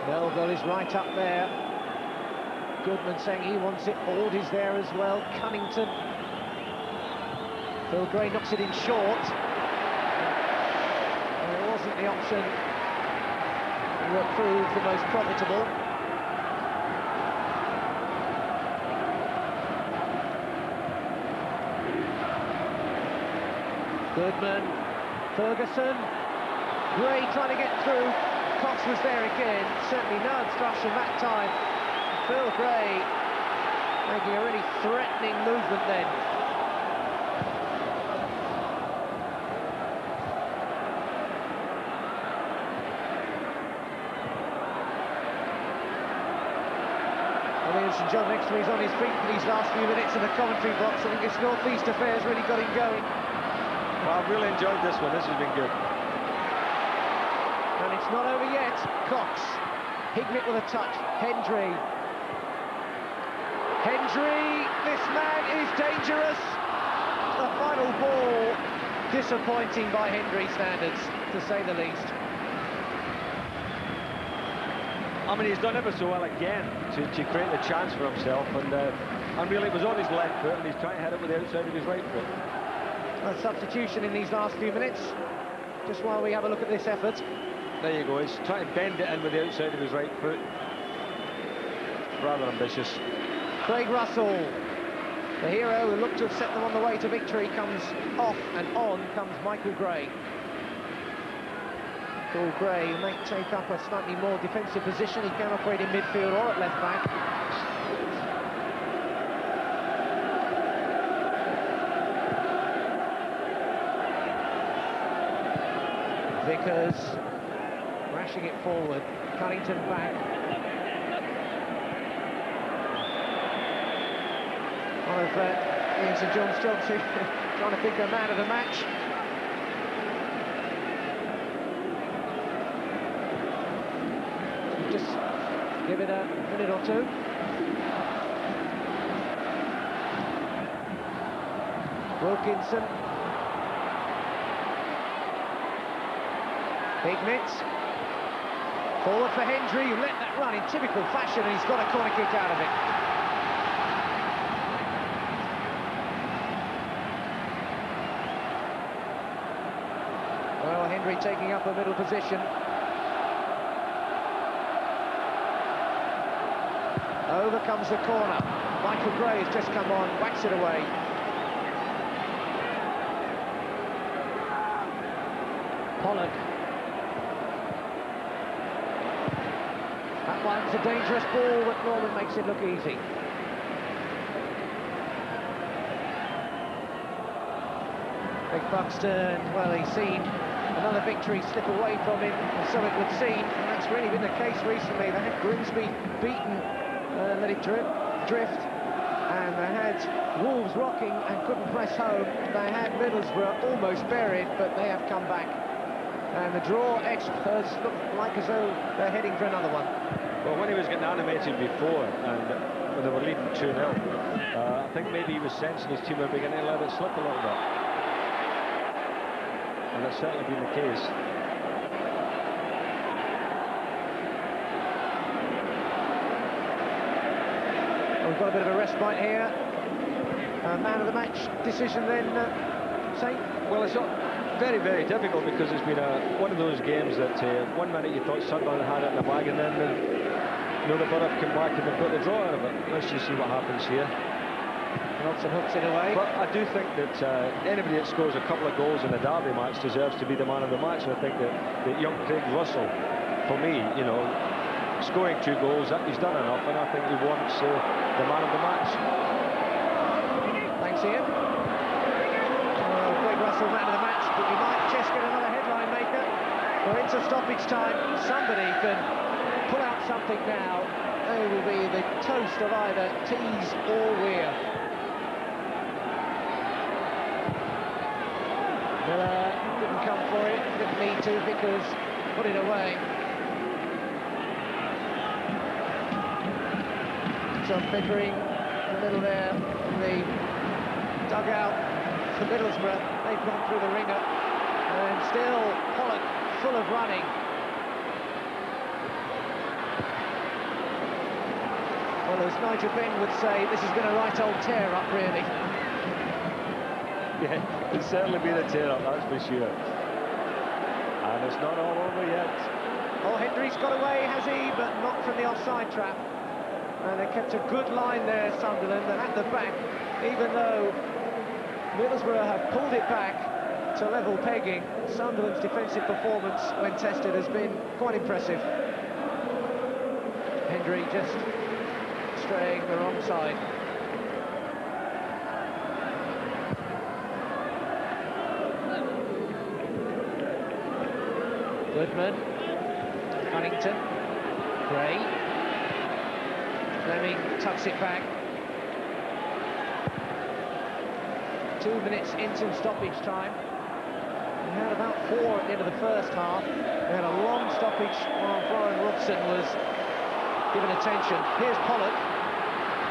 Melville is right up there. Goodman saying he wants it. Ord is there as well. Cunnington. Phil Gray knocks it in short. And it wasn't the option that proved the most profitable. Goodman. Ferguson. Gray trying to get through. Cox was there again. Certainly no obstruction that time. Phil Gray making a really threatening movement then. I think St John next to me is on his feet for these last few minutes in the commentary box. I think it's North East affairs really got him going. Well, I've really enjoyed this one. This has been good. And it's not over yet. Cox. Hignett with a touch. Hendry. Hendry, this man is dangerous. The final ball, disappointing by Hendry standards, to say the least. I mean, he's done ever so well again to create the chance for himself, and really it was on his left foot, and he's trying to hit it with the outside of his right foot. A substitution in these last few minutes, just while we have a look at this effort. There you go, he's trying to bend it in with the outside of his right foot. Rather ambitious. Craig Russell, the hero who looked to have set them on the way to victory, comes off, and on comes Michael Gray. Paul Gray may take up a slightly more defensive position. He can operate in midfield or at left back. Vickers rashing it forward. Cunnington back. One of Ian St John's jobs here, trying to pick a man of the match. Just give it a minute or two. Wilkinson. Hignett. Forward for Hendry, who let that run in typical fashion, and he's got a corner kick out of it. Well, Hendry taking up a middle position. Over comes the corner. Michael Gray has just come on, whacks it away. Pollard. That one's a dangerous ball, but Norman makes it look easy. Big Buxton, well, he's seen another victory slip away from him, and so it would seem, and that's really been the case recently. They had Grimsby beaten, let it drift, and they had Wolves rocking and couldn't press home. They had Middlesbrough almost buried, but they have come back. And the draw experts look like as though they're heading for another one. Well, when he was getting animated before, and when they were leading 2-0, I think maybe he was sensing his team were beginning to let it slip a little bit. And that's certainly been the case. Well, we've got a bit of a respite here. Man of the match decision then Say? Well, it's not very, very difficult because it's been one of those games that 1 minute you thought Sunderland had it in the bag, and then the Boro come back and they've got the draw out of it. Let's just see what happens here. Robson hooks it away. But I do think that anybody that scores a couple of goals in a derby match deserves to be the man of the match. And I think that young Craig Russell, for me, scoring 2 goals, he's done enough, and I think he wants the man of the match. Thanks, Ian. Craig Russell, man of the match, but we might just get another headline maker. We're into stoppage time. Somebody can pull out something now. They will be the toast of either Tees or Weir. Miller didn't come for it, didn't need to because put it away. John Pickering in the middle there, in the dugout for Middlesbrough. They've gone through the ringer, and still Pollock full of running. Well, as Nigel Benn would say, this has been a right old tear-up, really. Yeah, it's certainly been a tear-up, that's for sure. And it's not all over yet. Oh, Hendry's got away, has he? But not from the offside trap. And they kept a good line there, Sunderland, and at the back, even though Middlesbrough have pulled it back to level pegging, Sunderland's defensive performance, when tested, has been quite impressive. Hendry just straying the wrong side. Goodman, Cunnington, Gray. Fleming tucks it back. 2 minutes into stoppage time. We had about 4 at the end of the first half. We had a long stoppage while Brian Robson was given attention. Here's Pollock.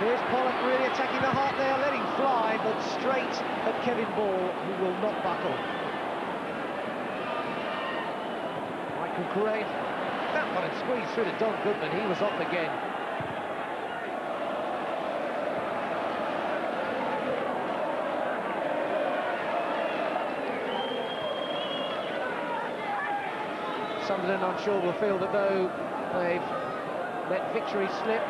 Here's Pollock really attacking the heart there, letting fly, but straight at Kevin Ball, who will not buckle. Michael Gray. That one had squeezed through to Don Goodman. He was off again. Sunderland, I'm sure, will feel that though they've let victory slip,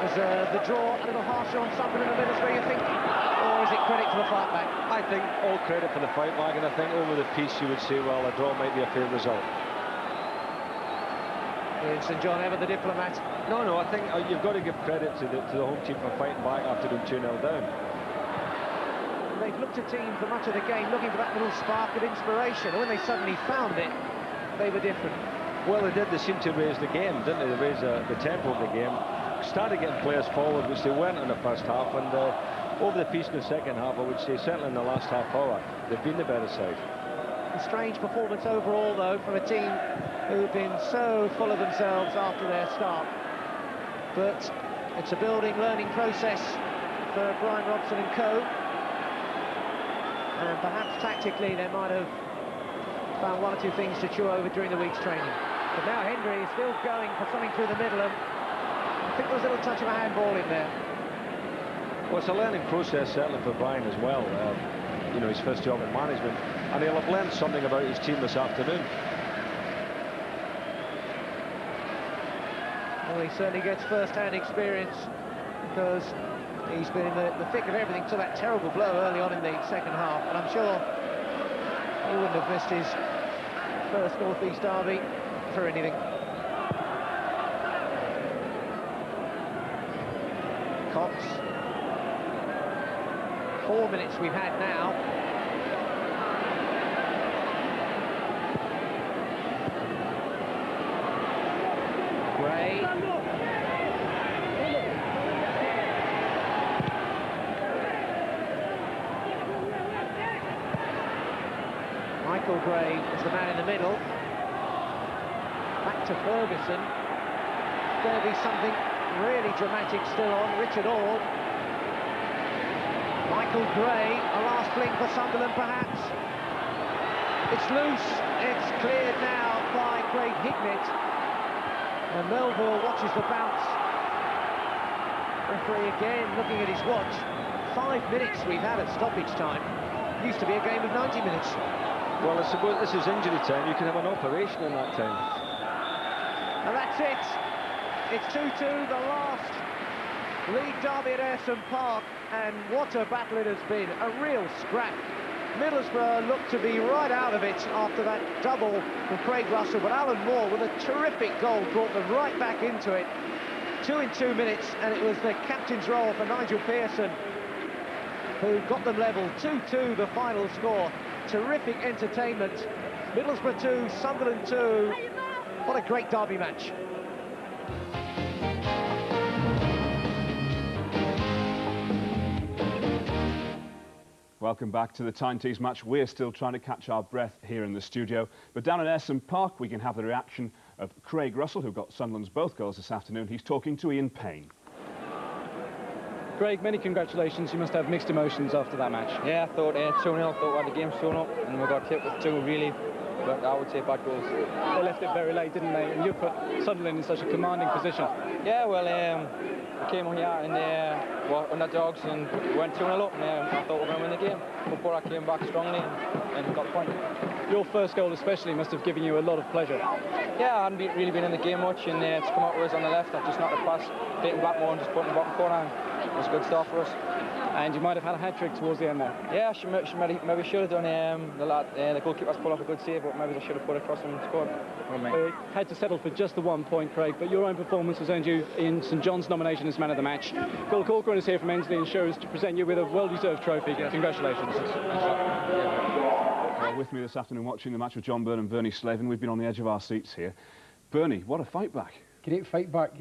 is the draw a little harsher on Sunderland and Middlesbrough, you think? Or is it credit for the fight back? I think all credit for the fight back, and I think over the piece you would say, well, a draw might be a fair result. Ian St John, ever the diplomat. No, I think you've got to give credit to the home team for fighting back after being 2-0 down. They've looked at team for much of the game, looking for that little spark of inspiration, and when they suddenly found it, they were different. Well, they did. They seemed to raise the game, didn't they? They raised the tempo of the game, started getting players forward, which they weren't in the first half, and over the piece in the second half, I would say, certainly in the last half hour, they've been the better side. A strange performance overall, though, from a team who've been so full of themselves after their start. But it's a building, learning process for Brian Robson and co. And perhaps tactically they might have found 1 or 2 things to chew over during the week's training. But now Hendry is still going for something through the middle, and I think there was a little touch of a handball in there. Well, it's a learning process, certainly for Brian as well. His first job in management, and he'll have learned something about his team this afternoon. Well, he certainly gets first-hand experience because he's been in the thick of everything till that terrible blow early on in the second half, and I'm sure he wouldn't have missed his first North East derby for anything. Cox. 4 minutes we've had now. Gray. Michael Gray is the man in the middle. Back to Ferguson. There'll be something really dramatic still on. Richard Ord. Michael Gray, a last fling for Sunderland perhaps. It's loose, it's cleared now by Craig Hignett. And Melville watches the bounce. Referee again looking at his watch. 5 minutes we've had at stoppage time. Used to be a game of 90 minutes. Well, I suppose this is injury time. You can have an operation in that time. And that's it. It's 2-2, the last league derby at Ayresome Park, and what a battle it has been. A real scrap. Middlesbrough looked to be right out of it after that double from Craig Russell, but Alan Moore with a terrific goal brought them right back into it. 2 in 2 minutes, and it was the captain's role for Nigel Pearson who got them level. 2-2 the final score. Terrific entertainment. Middlesbrough 2, Sunderland 2. What a great derby match. Welcome back to the Tyne Tees match. We're still trying to catch our breath here in the studio. But down at Ayresome Park, we can have the reaction of Craig Russell, who got Sunderland's both goals this afternoon. He's talking to Ian Payne. Craig, many congratulations. You must have mixed emotions after that match. Yeah, I thought 2-0, thought we had the game sewn up, and we got hit with 2 really, but I would say bad goals. They left it very late, didn't they? And you put Sunderland in such a commanding position. Yeah, well, I came on here and were underdogs and went 2-0 up, and I thought we were going to win the game. Before I came back strongly and got the point. Your first goal especially must have given you a lot of pleasure. Yeah, I hadn't really been in the game much, and to come out with us on the left, I just knocked the pass, dating back more and just put in the bottom corner. And it was a good start for us. And you might have had a hat-trick towards the end there. Yeah, maybe should have done. The goalkeeper's pulled off a good save, but maybe they should have put it across and scored. Had to settle for just the 1 point, Craig, but your own performance has earned you in St John's nomination as man of the match. Phil Corcoran is here from Ensley and shows to present you with a well-deserved trophy. Congratulations. Well, with me this afternoon watching the match with John Byrne and Bernie Slavin, we've been on the edge of our seats here. Bernie, what a fight back. Great fight back.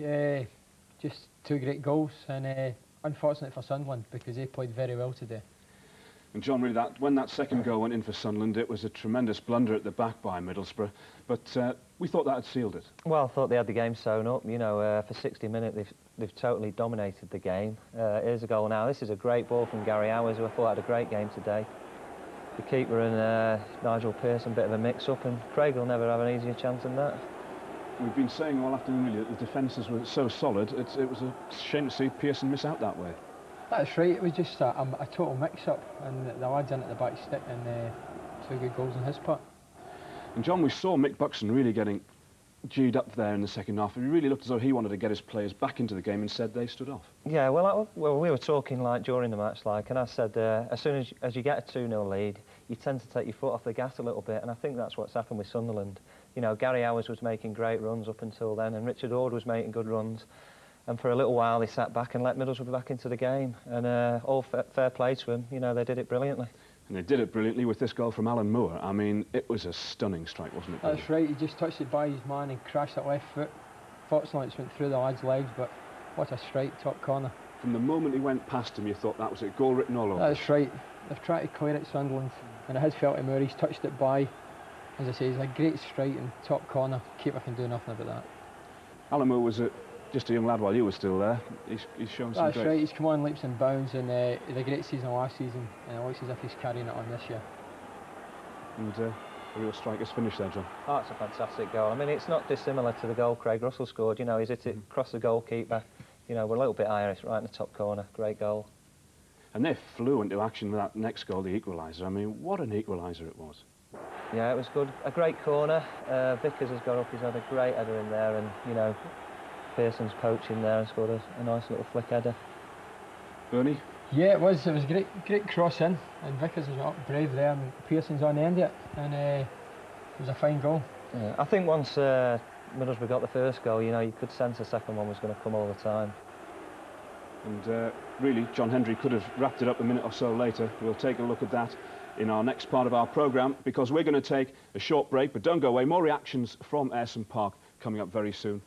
Just 2 great goals, and unfortunate for Sunderland because they played very well today. And John, really, when that second goal went in for Sunderland, it was a tremendous blunder at the back by Middlesbrough, but we thought that had sealed it. Well, I thought they had the game sewn up. You know, for 60 minutes they've totally dominated the game. Here's a goal now. This is a great ball from Gary Howes, who I thought had a great game today. The keeper and Nigel Pearson, bit of a mix-up, and Craig will never have an easier chance than that. We've been saying all afternoon really that the defences were so solid, it was a shame to see Pearson miss out that way. That's right, it was just a total mix-up, and the lads in at the back stick, and 2 good goals on his part. And John, we saw Mick Buxton really getting G'd up there in the second half. He really looked as though he wanted to get his players back into the game, and said they stood off. Yeah, well, we were talking like during the match, and I said as soon as you get a 2-0 lead, you tend to take your foot off the gas a little bit, and I think that's what's happened with Sunderland. You know, Gary Howes was making great runs up until then, and Richard Ord was making good runs, and for a little while they sat back and let Middlesbrough back into the game, and all fair play to them. You know, they did it brilliantly. And they did it brilliantly with this goal from Alan Moore. I mean, it was a stunning strike, wasn't it? That's right, he just touched it by his man and crashed it left foot. Fortunately, it went through the lad's legs, but what a strike, top corner. From the moment he went past him, you thought that was it, goal written all over. That's right. They've tried to clear it, Sunderland, and it has felt to Moore. He's touched it by. As I say, it's a great strike in top corner. Keeper can do nothing about that. Alan Moore was just a young lad while you were still there. He's shown some That's right, he's come on leaps and bounds, and he had a great season last season, and it looks as if he's carrying it on this year. And a real striker's finish there, John. Oh, it's a fantastic goal. I mean, it's not dissimilar to the goal Craig Russell scored. You know, he's hit it across the goalkeeper. You know, we're a little bit higher, it's right in the top corner. Great goal. And they flew into action with that next goal, the equaliser. I mean, what an equaliser it was. Yeah, it was good. A great corner. Vickers has got up, he's had a great header in there, and, you know, Pearson's poaching there and scored a nice little flick header. Bernie? Yeah, it was a great cross in, and Vickers was up brave there, and Pearson's on the end of it, and it was a fine goal. Yeah, I think once Middlesbrough got the first goal, you know, you could sense the second one was going to come all the time. And really, John Hendry could have wrapped it up a minute or so later. We'll take a look at that in our next part of our programme, because we're going to take a short break, but don't go away. More reactions from Ayresome Park coming up very soon.